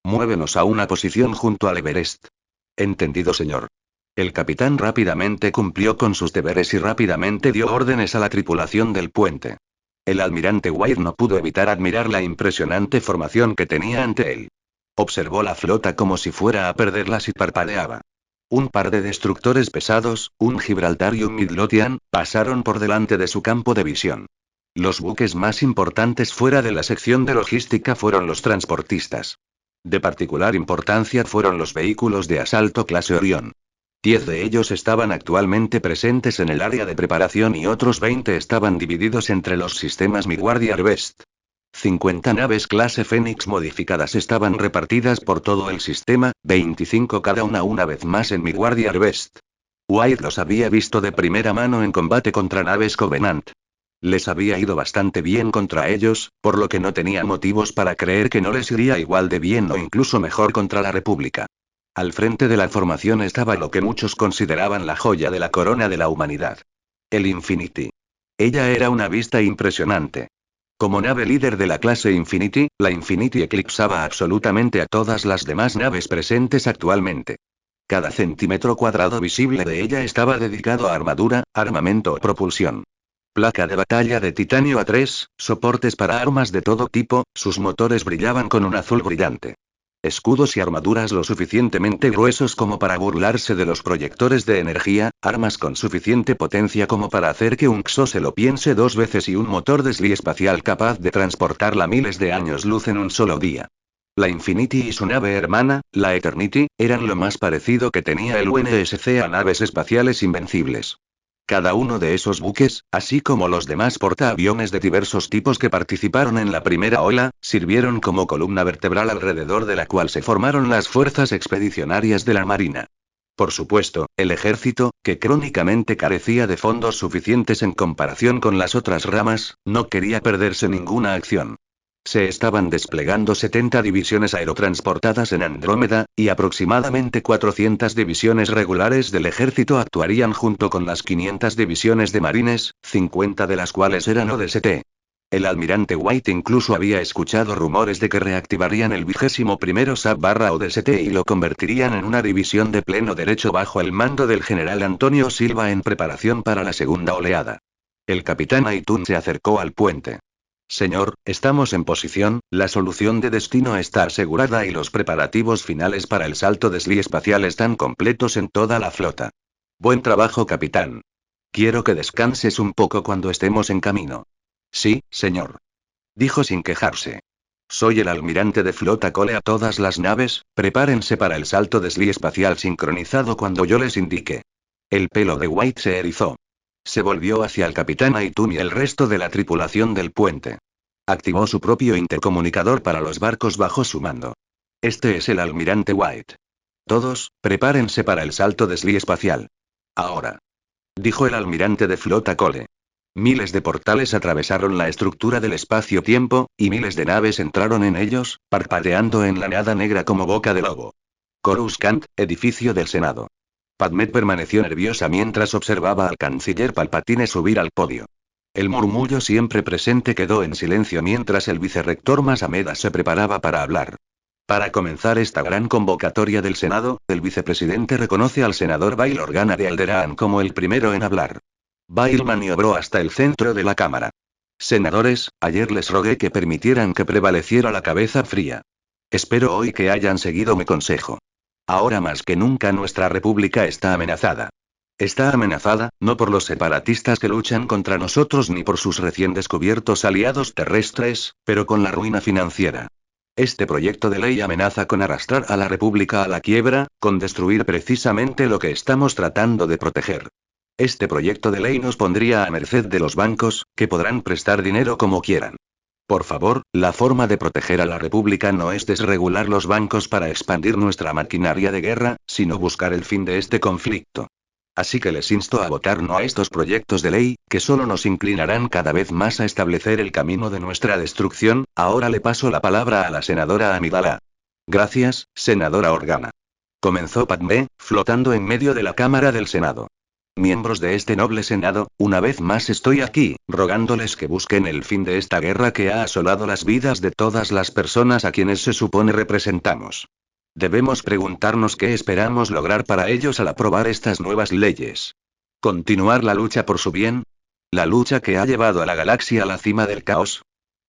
Muévenos a una posición junto al Everest. Entendido, señor. El capitán rápidamente cumplió con sus deberes y rápidamente dio órdenes a la tripulación del puente. El almirante White no pudo evitar admirar la impresionante formación que tenía ante él. Observó la flota como si fuera a perderlas y parpadeaba. Un par de destructores pesados, un Gibraltar y un Midlothian, pasaron por delante de su campo de visión. Los buques más importantes fuera de la sección de logística fueron los transportistas. De particular importancia fueron los vehículos de asalto clase Orión. 10 de ellos estaban actualmente presentes en el área de preparación y otros 20 estaban divididos entre los sistemas Midgard y Harvest. 50 naves clase Fénix modificadas estaban repartidas por todo el sistema, 25 cada una vez más en Midgard y Harvest. White los había visto de primera mano en combate contra naves Covenant. Les había ido bastante bien contra ellos, por lo que no tenía motivos para creer que no les iría igual de bien o incluso mejor contra la República. Al frente de la formación estaba lo que muchos consideraban la joya de la corona de la humanidad. El Infinity. Ella era una vista impresionante. Como nave líder de la clase Infinity, la Infinity eclipsaba absolutamente a todas las demás naves presentes actualmente. Cada centímetro cuadrado visible de ella estaba dedicado a armadura, armamento o propulsión. Placa de batalla de titanio A3, soportes para armas de todo tipo, sus motores brillaban con un azul brillante. Escudos y armaduras lo suficientemente gruesos como para burlarse de los proyectores de energía, armas con suficiente potencia como para hacer que un Xo se lo piense dos veces y un motor Desli espacial capaz de transportarla miles de años luz en un solo día. La Infinity y su nave hermana, la Eternity, eran lo más parecido que tenía el UNSC a naves espaciales invencibles. Cada uno de esos buques, así como los demás portaaviones de diversos tipos que participaron en la primera ola, sirvieron como columna vertebral alrededor de la cual se formaron las fuerzas expedicionarias de la Marina. Por supuesto, el ejército, que crónicamente carecía de fondos suficientes en comparación con las otras ramas, no quería perderse ninguna acción. Se estaban desplegando 70 divisiones aerotransportadas en Andrómeda, y aproximadamente 400 divisiones regulares del ejército actuarían junto con las 500 divisiones de marines, 50 de las cuales eran ODST. El almirante White incluso había escuchado rumores de que reactivarían el 21º SAB/ODST y lo convertirían en una división de pleno derecho bajo el mando del general Antonio Silva en preparación para la segunda oleada. El capitán Aitun se acercó al puente. Señor, estamos en posición, la solución de destino está asegurada y los preparativos finales para el salto de Sli espacial están completos en toda la flota. Buen trabajo, capitán. Quiero que descanses un poco cuando estemos en camino. Sí, señor. Dijo sin quejarse. Soy el almirante de flota Cole a todas las naves, prepárense para el salto de Sli espacial sincronizado cuando yo les indique. El pelo de White se erizó. Se volvió hacia el capitán Aitun y el resto de la tripulación del puente. Activó su propio intercomunicador para los barcos bajo su mando. Este es el almirante White. Todos, prepárense para el salto de Sli espacial. Ahora. Dijo el almirante de flota Cole. Miles de portales atravesaron la estructura del espacio-tiempo, y miles de naves entraron en ellos, parpadeando en la nada negra como boca de lobo. Coruscant, edificio del Senado. Padmé permaneció nerviosa mientras observaba al canciller Palpatine subir al podio. El murmullo siempre presente quedó en silencio mientras el vicerrector Masameda se preparaba para hablar. Para comenzar esta gran convocatoria del Senado, el vicepresidente reconoce al senador Bail Organa de Alderaan como el primero en hablar. Bail maniobró hasta el centro de la Cámara. Senadores, ayer les rogué que permitieran que prevaleciera la cabeza fría. Espero hoy que hayan seguido mi consejo. Ahora más que nunca nuestra república está amenazada. Está amenazada, no por los separatistas que luchan contra nosotros ni por sus recién descubiertos aliados terrestres, pero con la ruina financiera. Este proyecto de ley amenaza con arrastrar a la república a la quiebra, con destruir precisamente lo que estamos tratando de proteger. Este proyecto de ley nos pondría a merced de los bancos, que podrán prestar dinero como quieran. Por favor, la forma de proteger a la República no es desregular los bancos para expandir nuestra maquinaria de guerra, sino buscar el fin de este conflicto. Así que les insto a votar no a estos proyectos de ley, que solo nos inclinarán cada vez más a establecer el camino de nuestra destrucción. Ahora le paso la palabra a la senadora Amidala. Gracias, senadora Organa. Comenzó Padmé, flotando en medio de la Cámara del Senado. Miembros de este noble Senado, una vez más estoy aquí, rogándoles que busquen el fin de esta guerra que ha asolado las vidas de todas las personas a quienes se supone representamos. Debemos preguntarnos qué esperamos lograr para ellos al aprobar estas nuevas leyes. ¿Continuar la lucha por su bien? ¿La lucha que ha llevado a la galaxia a la cima del caos?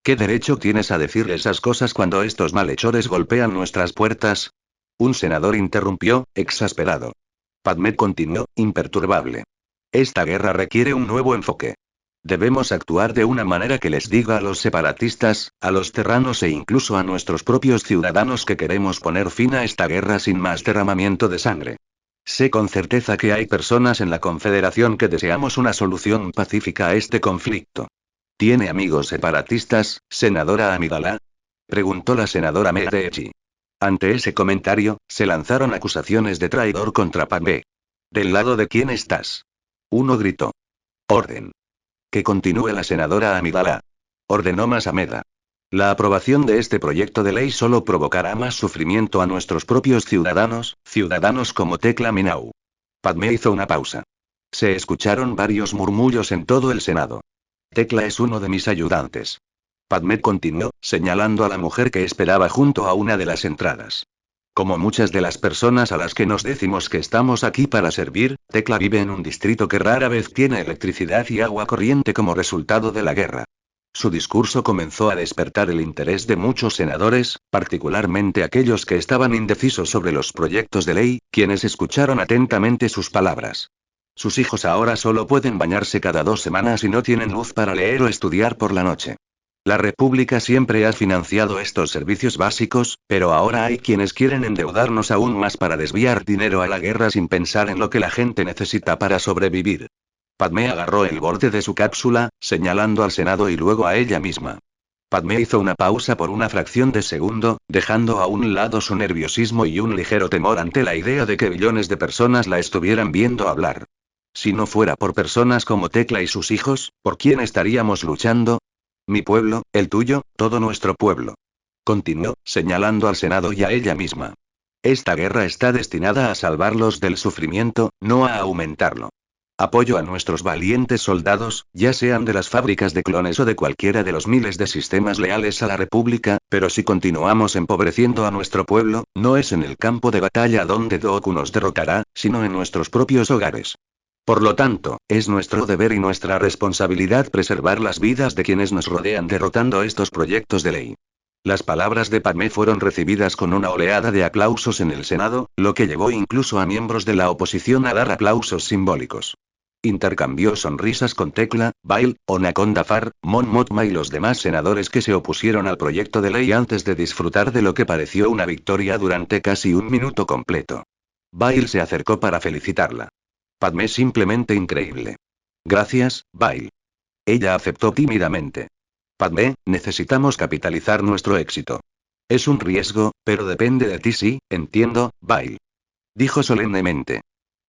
¿Qué derecho tienes a decir esas cosas cuando estos malhechores golpean nuestras puertas? Un senador interrumpió, exasperado. Padmé continuó, imperturbable. Esta guerra requiere un nuevo enfoque. Debemos actuar de una manera que les diga a los separatistas, a los terranos e incluso a nuestros propios ciudadanos que queremos poner fin a esta guerra sin más derramamiento de sangre. Sé con certeza que hay personas en la Confederación que deseamos una solución pacífica a este conflicto. ¿Tiene amigos separatistas, senadora Amidala? Preguntó la senadora Medechi. Ante ese comentario, se lanzaron acusaciones de traidor contra Padmé. ¿Del lado de quién estás? Uno gritó. Orden. Que continúe la senadora Amidala. Ordenó Masameda. La aprobación de este proyecto de ley solo provocará más sufrimiento a nuestros propios ciudadanos como Tecla Minau. Padmé hizo una pausa. Se escucharon varios murmullos en todo el Senado. Tecla es uno de mis ayudantes. Padmé continuó, señalando a la mujer que esperaba junto a una de las entradas. Como muchas de las personas a las que nos decimos que estamos aquí para servir, Tecla vive en un distrito que rara vez tiene electricidad y agua corriente como resultado de la guerra. Su discurso comenzó a despertar el interés de muchos senadores, particularmente aquellos que estaban indecisos sobre los proyectos de ley, quienes escucharon atentamente sus palabras. Sus hijos ahora solo pueden bañarse cada 2 semanas y no tienen luz para leer o estudiar por la noche. La República siempre ha financiado estos servicios básicos, pero ahora hay quienes quieren endeudarnos aún más para desviar dinero a la guerra sin pensar en lo que la gente necesita para sobrevivir. Padmé agarró el borde de su cápsula, señalando al Senado y luego a ella misma. Padmé hizo una pausa por una fracción de segundo, dejando a un lado su nerviosismo y un ligero temor ante la idea de que billones de personas la estuvieran viendo hablar. Si no fuera por personas como Tecla y sus hijos, ¿por quién estaríamos luchando? Mi pueblo, el tuyo, todo nuestro pueblo. Continuó, señalando al Senado y a ella misma. Esta guerra está destinada a salvarlos del sufrimiento, no a aumentarlo. Apoyo a nuestros valientes soldados, ya sean de las fábricas de clones o de cualquiera de los miles de sistemas leales a la República, pero si continuamos empobreciendo a nuestro pueblo, no es en el campo de batalla donde Dooku nos derrotará, sino en nuestros propios hogares. Por lo tanto, es nuestro deber y nuestra responsabilidad preservar las vidas de quienes nos rodean derrotando estos proyectos de ley. Las palabras de Padmé fueron recibidas con una oleada de aplausos en el Senado, lo que llevó incluso a miembros de la oposición a dar aplausos simbólicos. Intercambió sonrisas con Tecla, Bail, Onaconda Far, Mon Mothma y los demás senadores que se opusieron al proyecto de ley antes de disfrutar de lo que pareció una victoria durante casi un minuto completo. Bail se acercó para felicitarla. Padmé simplemente increíble. Gracias, Bail. Ella aceptó tímidamente. Padmé, necesitamos capitalizar nuestro éxito. Es un riesgo, pero depende de ti, sí, entiendo, Bail. Dijo solemnemente.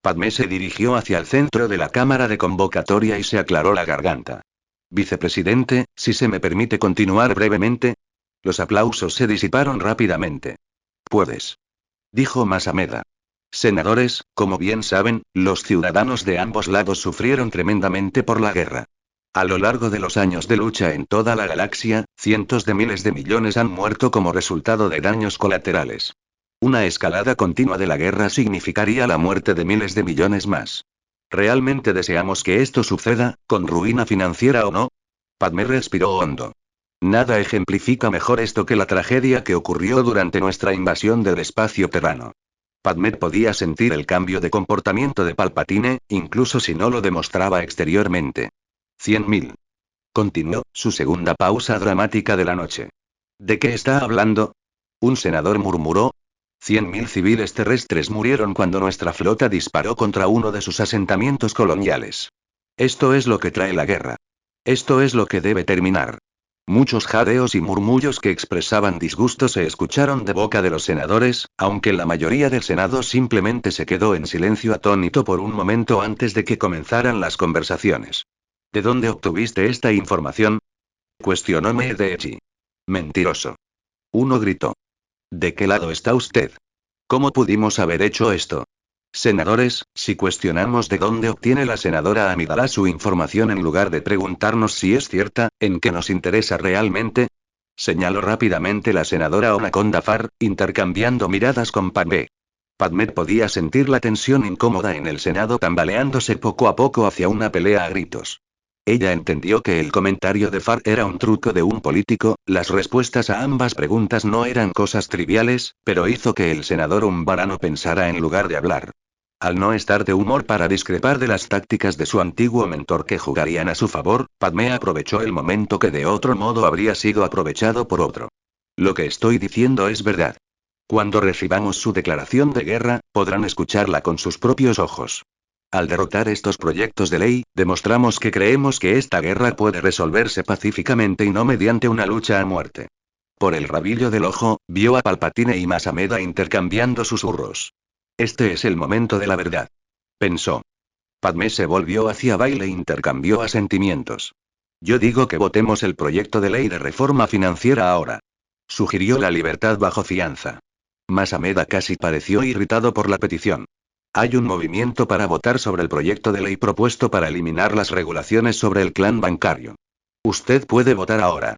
Padmé se dirigió hacia el centro de la cámara de convocatoria y se aclaró la garganta. Vicepresidente, si se me permite continuar brevemente. Los aplausos se disiparon rápidamente. Puedes. Dijo Masameda. Senadores, como bien saben, los ciudadanos de ambos lados sufrieron tremendamente por la guerra. A lo largo de los años de lucha en toda la galaxia, cientos de miles de millones han muerto como resultado de daños colaterales. Una escalada continua de la guerra significaría la muerte de miles de millones más. ¿Realmente deseamos que esto suceda, con ruina financiera o no? Padmé respiró hondo. Nada ejemplifica mejor esto que la tragedia que ocurrió durante nuestra invasión del espacio terrano. Padmé podía sentir el cambio de comportamiento de Palpatine, incluso si no lo demostraba exteriormente. 100.000. Continuó, su segunda pausa dramática de la noche. ¿De qué está hablando? Un senador murmuró. 100.000 civiles terrestres murieron cuando nuestra flota disparó contra uno de sus asentamientos coloniales. Esto es lo que trae la guerra. Esto es lo que debe terminar. Muchos jadeos y murmullos que expresaban disgusto se escucharon de boca de los senadores, aunque la mayoría del Senado simplemente se quedó en silencio atónito por un momento antes de que comenzaran las conversaciones. ¿De dónde obtuviste esta información? Cuestionó Medici. Mentiroso. Uno gritó. ¿De qué lado está usted? ¿Cómo pudimos haber hecho esto? Senadores, si cuestionamos de dónde obtiene la senadora Amidala su información en lugar de preguntarnos si es cierta, ¿en qué nos interesa realmente? Señaló rápidamente la senadora Onaconda Far, intercambiando miradas con Padmé. Padmé podía sentir la tensión incómoda en el Senado tambaleándose poco a poco hacia una pelea a gritos. Ella entendió que el comentario de Far era un truco de un político, las respuestas a ambas preguntas no eran cosas triviales, pero hizo que el senador Umbarano pensara en lugar de hablar. Al no estar de humor para discrepar de las tácticas de su antiguo mentor que jugarían a su favor, Padmé aprovechó el momento que de otro modo habría sido aprovechado por otro. Lo que estoy diciendo es verdad. Cuando recibamos su declaración de guerra, podrán escucharla con sus propios ojos. Al derrotar estos proyectos de ley, demostramos que creemos que esta guerra puede resolverse pacíficamente y no mediante una lucha a muerte. Por el rabillo del ojo, vio a Palpatine y Masameda intercambiando susurros. Este es el momento de la verdad. Pensó. Padmé se volvió hacia Bail e intercambió asentimientos. Yo digo que votemos el proyecto de ley de reforma financiera ahora. Sugirió la libertad bajo fianza. Masameda casi pareció irritado por la petición. Hay un movimiento para votar sobre el proyecto de ley propuesto para eliminar las regulaciones sobre el clan bancario. Usted puede votar ahora.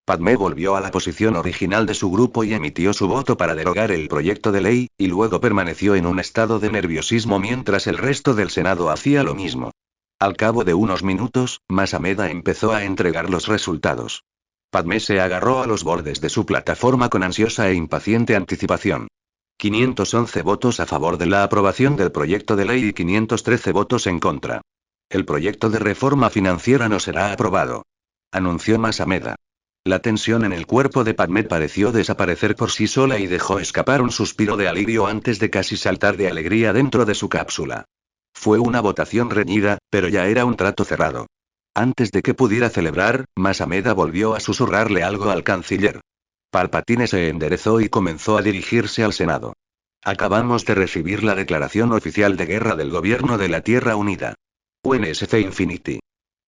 Padmé volvió a la posición original de su grupo y emitió su voto para derogar el proyecto de ley, y luego permaneció en un estado de nerviosismo mientras el resto del Senado hacía lo mismo. Al cabo de unos minutos, Masameda empezó a entregar los resultados. Padmé se agarró a los bordes de su plataforma con ansiosa e impaciente anticipación. 511 votos a favor de la aprobación del proyecto de ley y 513 votos en contra. El proyecto de reforma financiera no será aprobado. Anunció Masameda. La tensión en el cuerpo de Padmé pareció desaparecer por sí sola y dejó escapar un suspiro de alivio antes de casi saltar de alegría dentro de su cápsula. Fue una votación reñida, pero ya era un trato cerrado. Antes de que pudiera celebrar, Masameda volvió a susurrarle algo al canciller. Palpatine se enderezó y comenzó a dirigirse al Senado. Acabamos de recibir la declaración oficial de guerra del gobierno de la Tierra Unida. UNSC Infinity.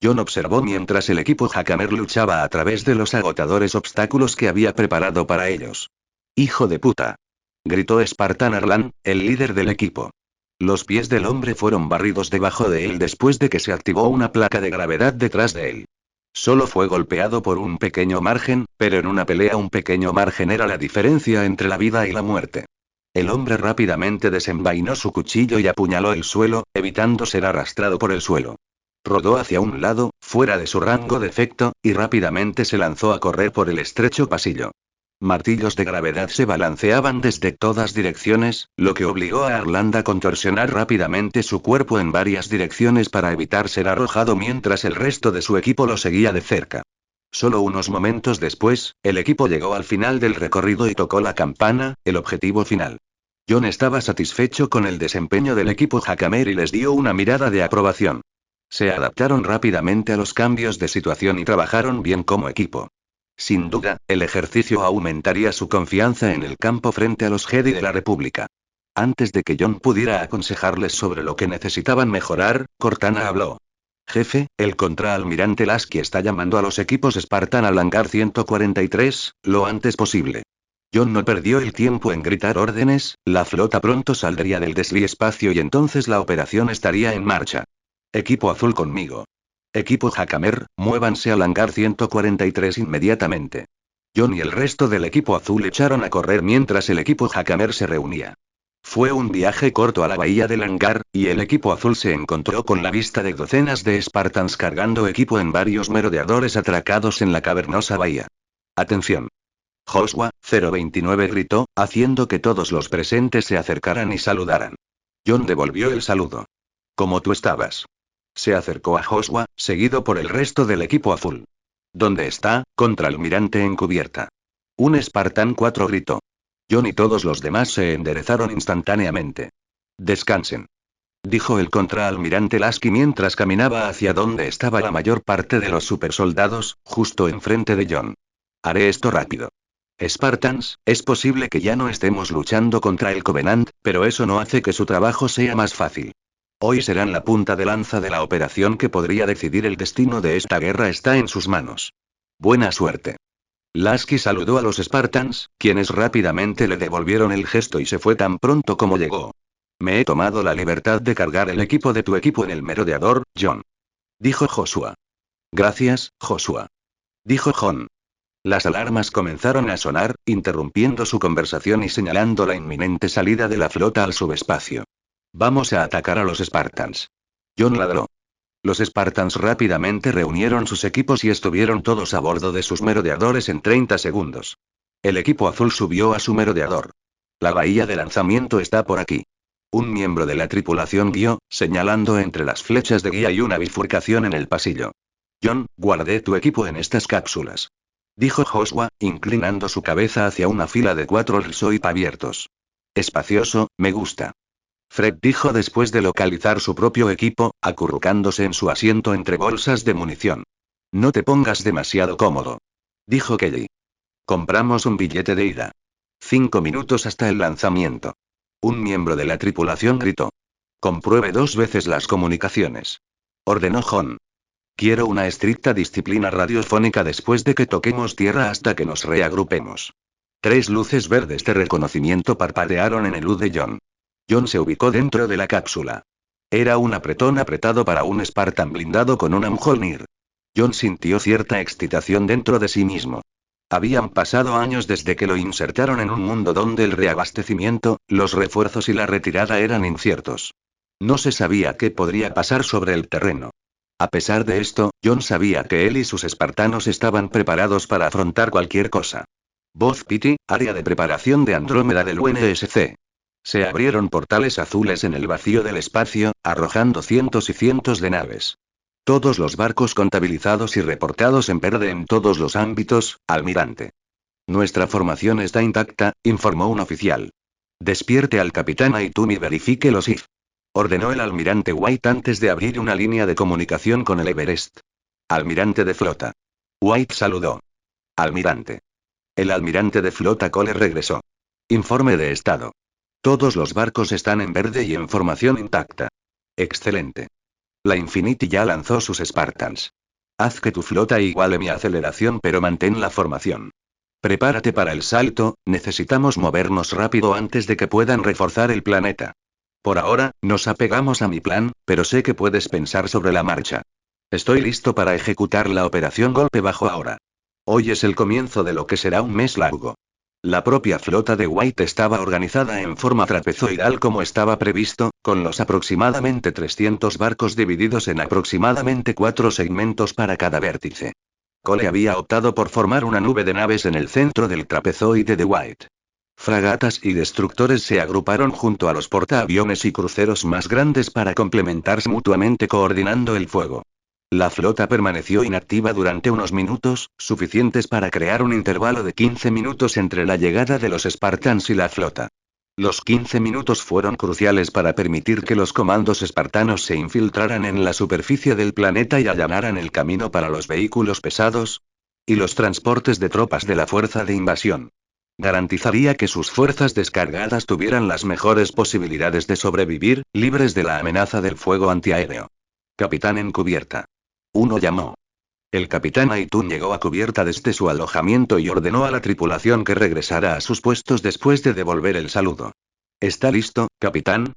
John observó mientras el equipo Hakamer luchaba a través de los agotadores obstáculos que había preparado para ellos. ¡Hijo de puta! Gritó Spartan Arlan, el líder del equipo. Los pies del hombre fueron barridos debajo de él después de que se activó una placa de gravedad detrás de él. Solo fue golpeado por un pequeño margen, pero en una pelea un pequeño margen era la diferencia entre la vida y la muerte. El hombre rápidamente desenvainó su cuchillo y apuñaló el suelo, evitando ser arrastrado por el suelo. Rodó hacia un lado, fuera de su rango de efecto, y rápidamente se lanzó a correr por el estrecho pasillo. Martillos de gravedad se balanceaban desde todas direcciones, lo que obligó a Arland a contorsionar rápidamente su cuerpo en varias direcciones para evitar ser arrojado mientras el resto de su equipo lo seguía de cerca. Solo unos momentos después, el equipo llegó al final del recorrido y tocó la campana, el objetivo final. John estaba satisfecho con el desempeño del equipo Hakamer y les dio una mirada de aprobación. Se adaptaron rápidamente a los cambios de situación y trabajaron bien como equipo. Sin duda, el ejercicio aumentaría su confianza en el campo frente a los Jedi de la República. Antes de que John pudiera aconsejarles sobre lo que necesitaban mejorar, Cortana habló. Jefe, el contraalmirante Lasky está llamando a los equipos Spartan al hangar 143, lo antes posible. John no perdió el tiempo en gritar órdenes, la flota pronto saldría del desviespacio y entonces la operación estaría en marcha. Equipo azul conmigo. Equipo Hakamer, muévanse al hangar 143 inmediatamente. John y el resto del equipo azul echaron a correr mientras el equipo Hakamer se reunía. Fue un viaje corto a la bahía del hangar, y el equipo azul se encontró con la vista de docenas de Spartans cargando equipo en varios merodeadores atracados en la cavernosa bahía. ¡Atención! Joshua, 029 gritó, haciendo que todos los presentes se acercaran y saludaran. John devolvió el saludo. ¿Cómo tú estabas? Se acercó a Joshua, seguido por el resto del equipo azul. ¿Dónde está, contraalmirante encubierta? Un Spartan 4 gritó. John y todos los demás se enderezaron instantáneamente. Descansen. Dijo el contraalmirante Lasky mientras caminaba hacia donde estaba la mayor parte de los supersoldados, justo enfrente de John. Haré esto rápido. Spartans, es posible que ya no estemos luchando contra el Covenant, pero eso no hace que su trabajo sea más fácil. Hoy serán la punta de lanza de la operación que podría decidir el destino de esta guerra está en sus manos. Buena suerte. Lasky saludó a los Spartans, quienes rápidamente le devolvieron el gesto y se fue tan pronto como llegó. Me he tomado la libertad de cargar el equipo de tu equipo en el merodeador, John. Dijo Joshua. Gracias, Joshua. Dijo John. Las alarmas comenzaron a sonar, interrumpiendo su conversación y señalando la inminente salida de la flota al subespacio. Vamos a atacar a los Spartans. John ladró. Los Spartans rápidamente reunieron sus equipos y estuvieron todos a bordo de sus merodeadores en 30 segundos. El equipo azul subió a su merodeador. La bahía de lanzamiento está por aquí. Un miembro de la tripulación guió, señalando entre las flechas de guía y una bifurcación en el pasillo. John, guardé tu equipo en estas cápsulas. Dijo Joshua, inclinando su cabeza hacia una fila de 4 RSOIP abiertos. Espacioso, me gusta. Fred dijo después de localizar su propio equipo, acurrucándose en su asiento entre bolsas de munición. No te pongas demasiado cómodo. Dijo Kelly. Compramos un billete de ida. 5 minutos hasta el lanzamiento. Un miembro de la tripulación gritó. Compruebe 2 veces las comunicaciones. Ordenó John. Quiero una estricta disciplina radiofónica después de que toquemos tierra hasta que nos reagrupemos. 3 luces verdes de reconocimiento parpadearon en el U de John. John se ubicó dentro de la cápsula. Era un apretón apretado para un Spartan blindado con un Mjolnir. John sintió cierta excitación dentro de sí mismo. Habían pasado años desde que lo insertaron en un mundo donde el reabastecimiento, los refuerzos y la retirada eran inciertos. No se sabía qué podría pasar sobre el terreno. A pesar de esto, John sabía que él y sus espartanos estaban preparados para afrontar cualquier cosa. Voz Pity, área de preparación de Andrómeda del UNSC. Se abrieron portales azules en el vacío del espacio, arrojando cientos y cientos de naves. Todos los barcos contabilizados y reportados en verde en todos los ámbitos, almirante. Nuestra formación está intacta, informó un oficial. Despierte al capitán Aitum y verifique los IF. ordenó el almirante White antes de abrir una línea de comunicación con el Everest. Almirante de flota. White saludó. Almirante. El almirante de flota Cole regresó. Informe de estado. Todos los barcos están en verde y en formación intacta. Excelente. La Infinity ya lanzó sus Spartans. Haz que tu flota iguale mi aceleración, pero mantén la formación. Prepárate para el salto, necesitamos movernos rápido antes de que puedan reforzar el planeta. Por ahora, nos apegamos a mi plan, pero sé que puedes pensar sobre la marcha. Estoy listo para ejecutar la operación golpe bajo ahora. Hoy es el comienzo de lo que será un mes largo. La propia flota de White estaba organizada en forma trapezoidal como estaba previsto, con los aproximadamente 300 barcos divididos en aproximadamente 4 segmentos para cada vértice. Cole había optado por formar una nube de naves en el centro del trapezoide de White. Fragatas y destructores se agruparon junto a los portaaviones y cruceros más grandes para complementarse mutuamente coordinando el fuego. La flota permaneció inactiva durante unos minutos, suficientes para crear un intervalo de 15 minutos entre la llegada de los Spartans y la flota. Los 15 minutos fueron cruciales para permitir que los comandos espartanos se infiltraran en la superficie del planeta y allanaran el camino para los vehículos pesados y los transportes de tropas de la fuerza de invasión. Garantizaría que sus fuerzas descargadas tuvieran las mejores posibilidades de sobrevivir, libres de la amenaza del fuego antiaéreo. Capitán en cubierta. Uno llamó. El capitán Aitun llegó a cubierta desde su alojamiento y ordenó a la tripulación que regresara a sus puestos después de devolver el saludo. ¿Está listo, capitán?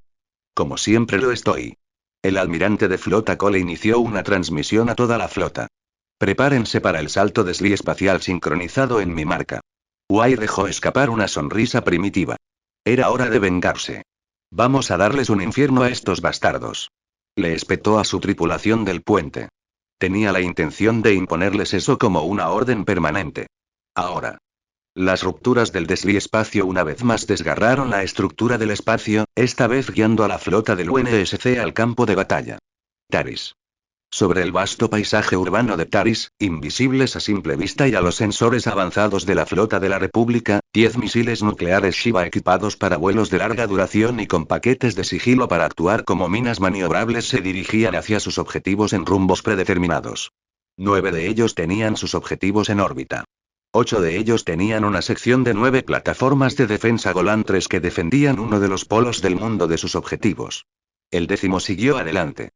Como siempre lo estoy. El almirante de flota Cole inició una transmisión a toda la flota. Prepárense para el salto de Slee espacial sincronizado en mi marca. White dejó escapar una sonrisa primitiva. Era hora de vengarse. Vamos a darles un infierno a estos bastardos. Le espetó a su tripulación del puente. Tenía la intención de imponerles eso como una orden permanente. Ahora. Las rupturas del desliespacio una vez más desgarraron la estructura del espacio, esta vez guiando a la flota del UNSC al campo de batalla. Taris. Sobre el vasto paisaje urbano de Taris, invisibles a simple vista y a los sensores avanzados de la flota de la República, 10 misiles nucleares Shiva equipados para vuelos de larga duración y con paquetes de sigilo para actuar como minas maniobrables se dirigían hacia sus objetivos en rumbos predeterminados. 9 de ellos tenían sus objetivos en órbita. 8 de ellos tenían una sección de 9 plataformas de defensa Golan 3 que defendían uno de los polos del mundo de sus objetivos. El 10º siguió adelante.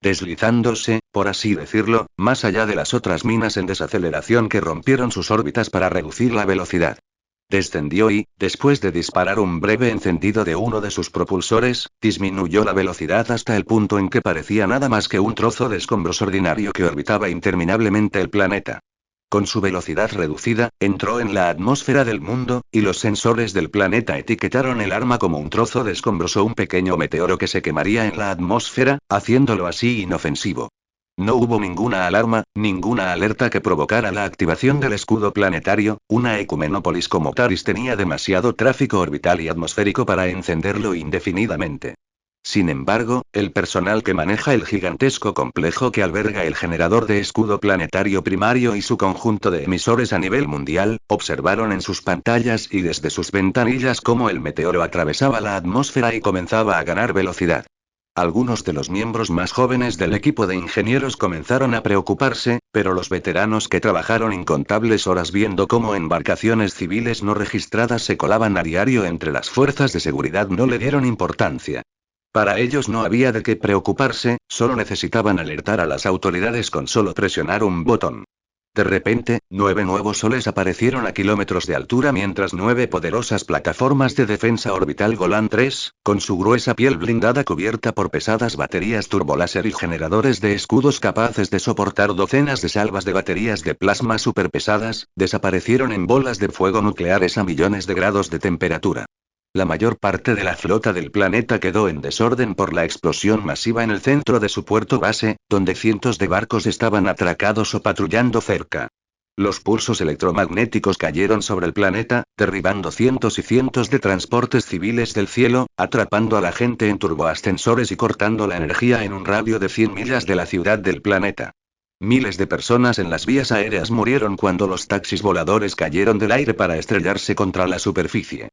Deslizándose, por así decirlo, más allá de las otras minas en desaceleración que rompieron sus órbitas para reducir la velocidad. Descendió y, después de disparar un breve encendido de uno de sus propulsores, disminuyó la velocidad hasta el punto en que parecía nada más que un trozo de escombros ordinario que orbitaba interminablemente el planeta. Con su velocidad reducida, entró en la atmósfera del mundo, y los sensores del planeta etiquetaron el arma como un trozo de escombros o un pequeño meteoro que se quemaría en la atmósfera, haciéndolo así inofensivo. No hubo ninguna alarma, ninguna alerta que provocara la activación del escudo planetario, una ecumenópolis como Taris tenía demasiado tráfico orbital y atmosférico para encenderlo indefinidamente. Sin embargo, el personal que maneja el gigantesco complejo que alberga el generador de escudo planetario primario y su conjunto de emisores a nivel mundial, observaron en sus pantallas y desde sus ventanillas cómo el meteoro atravesaba la atmósfera y comenzaba a ganar velocidad. Algunos de los miembros más jóvenes del equipo de ingenieros comenzaron a preocuparse, pero los veteranos que trabajaron incontables horas viendo cómo embarcaciones civiles no registradas se colaban a diario entre las fuerzas de seguridad no le dieron importancia. Para ellos no había de qué preocuparse, solo necesitaban alertar a las autoridades con solo presionar un botón. De repente, 9 nuevos soles aparecieron a kilómetros de altura mientras 9 poderosas plataformas de defensa orbital Golan 3, con su gruesa piel blindada cubierta por pesadas baterías turboláser y generadores de escudos capaces de soportar docenas de salvas de baterías de plasma superpesadas, desaparecieron en bolas de fuego nucleares a millones de grados de temperatura. La mayor parte de la flota del planeta quedó en desorden por la explosión masiva en el centro de su puerto base, donde cientos de barcos estaban atracados o patrullando cerca. Los pulsos electromagnéticos cayeron sobre el planeta, derribando cientos y cientos de transportes civiles del cielo, atrapando a la gente en turboascensores y cortando la energía en un radio de 100 millas de la ciudad del planeta. Miles de personas en las vías aéreas murieron cuando los taxis voladores cayeron del aire para estrellarse contra la superficie.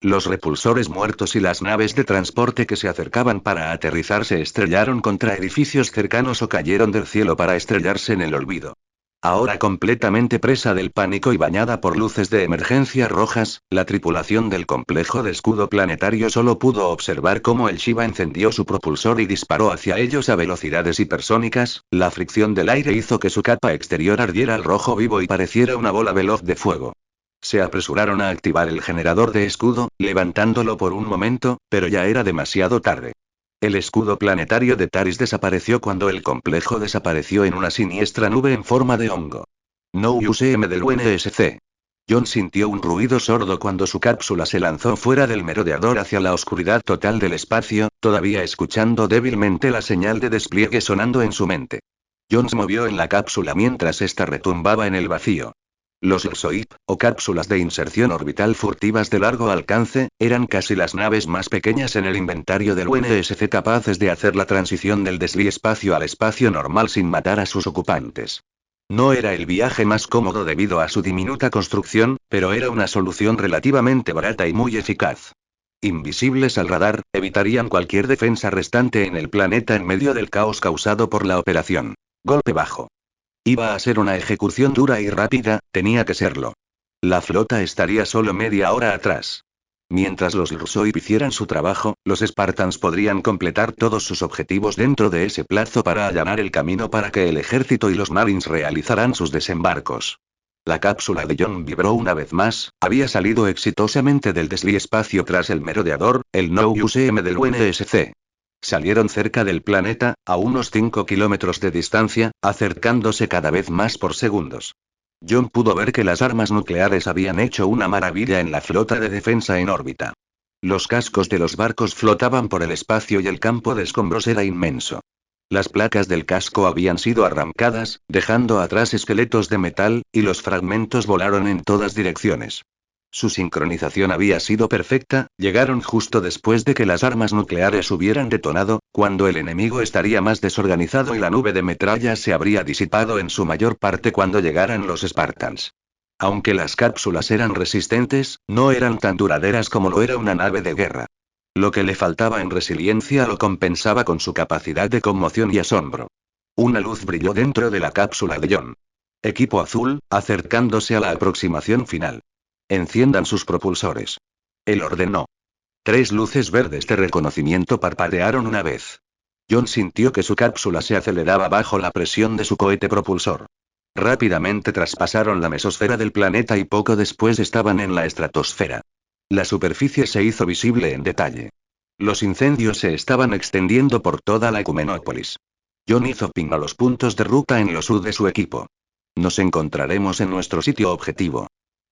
Los repulsores muertos y las naves de transporte que se acercaban para aterrizar se estrellaron contra edificios cercanos o cayeron del cielo para estrellarse en el olvido. Ahora completamente presa del pánico y bañada por luces de emergencia rojas, la tripulación del complejo de escudo planetario solo pudo observar cómo el Shiva encendió su propulsor y disparó hacia ellos a velocidades hipersónicas. La fricción del aire hizo que su capa exterior ardiera al rojo vivo y pareciera una bola veloz de fuego. Se apresuraron a activar el generador de escudo, levantándolo por un momento, pero ya era demasiado tarde. El escudo planetario de Taris desapareció cuando el complejo desapareció en una siniestra nube en forma de hongo. No UCM del UNSC. John sintió un ruido sordo cuando su cápsula se lanzó fuera del merodeador hacia la oscuridad total del espacio, todavía escuchando débilmente la señal de despliegue sonando en su mente. John se movió en la cápsula mientras ésta retumbaba en el vacío. Los LSOIP, o cápsulas de inserción orbital furtivas de largo alcance, eran casi las naves más pequeñas en el inventario del UNSC capaces de hacer la transición del desliespacio al espacio normal sin matar a sus ocupantes. No era el viaje más cómodo debido a su diminuta construcción, pero era una solución relativamente barata y muy eficaz. Invisibles al radar, evitarían cualquier defensa restante en el planeta en medio del caos causado por la operación. Golpe bajo. Iba a ser una ejecución dura y rápida, tenía que serlo. La flota estaría solo media hora atrás. Mientras los LSOIP hicieran su trabajo, los Spartans podrían completar todos sus objetivos dentro de ese plazo para allanar el camino para que el ejército y los Marines realizaran sus desembarcos. La cápsula de John vibró una vez más, había salido exitosamente del desliespacio tras el merodeador, el No UCM del UNSC. Salieron cerca del planeta, a unos 5 kilómetros de distancia, acercándose cada vez más por segundos. John pudo ver que las armas nucleares habían hecho una maravilla en la flota de defensa en órbita. Los cascos de los barcos flotaban por el espacio y el campo de escombros era inmenso. Las placas del casco habían sido arrancadas, dejando atrás esqueletos de metal, y los fragmentos volaron en todas direcciones. Su sincronización había sido perfecta, llegaron justo después de que las armas nucleares hubieran detonado, cuando el enemigo estaría más desorganizado y la nube de metralla se habría disipado en su mayor parte cuando llegaran los Spartans. Aunque las cápsulas eran resistentes, no eran tan duraderas como lo era una nave de guerra. Lo que le faltaba en resiliencia lo compensaba con su capacidad de conmoción y asombro. Una luz brilló dentro de la cápsula de John. Equipo azul, acercándose a la aproximación final. Enciendan sus propulsores. Él ordenó. 3 luces verdes de reconocimiento parpadearon una vez. John sintió que su cápsula se aceleraba bajo la presión de su cohete propulsor. Rápidamente traspasaron la mesosfera del planeta y poco después estaban en la estratosfera. La superficie se hizo visible en detalle. Los incendios se estaban extendiendo por toda la Ecumenópolis. John hizo ping a los puntos de ruta en los U de su equipo. Nos encontraremos en nuestro sitio objetivo.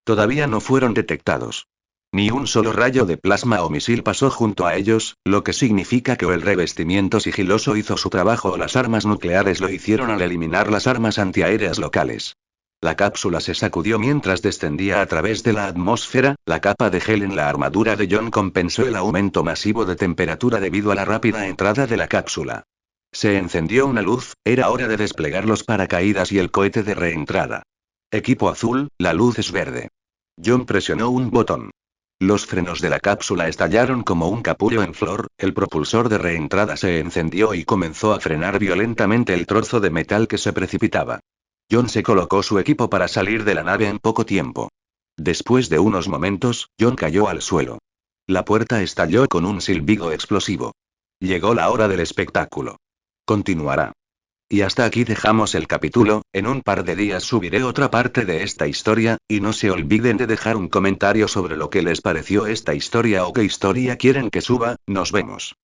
Todavía no fueron detectados. Ni un solo rayo de plasma o misil pasó junto a ellos, lo que significa que o el revestimiento sigiloso hizo su trabajo o las armas nucleares lo hicieron al eliminar las armas antiaéreas locales. La cápsula se sacudió mientras descendía a través de la atmósfera, la capa de gel en la armadura de John compensó el aumento masivo de temperatura debido a la rápida entrada de la cápsula. Se encendió una luz, era hora de desplegar los paracaídas y el cohete de reentrada. Equipo azul, la luz es verde. John presionó un botón. Los frenos de la cápsula estallaron como un capullo en flor, el propulsor de reentrada se encendió y comenzó a frenar violentamente el trozo de metal que se precipitaba. John se colocó su equipo para salir de la nave en poco tiempo. Después de unos momentos, John cayó al suelo. La puerta estalló con un silbido explosivo. Llegó la hora del espectáculo. Continuará. Y hasta aquí dejamos el capítulo, en un par de días subiré otra parte de esta historia, y no se olviden de dejar un comentario sobre lo que les pareció esta historia o qué historia quieren que suba, nos vemos.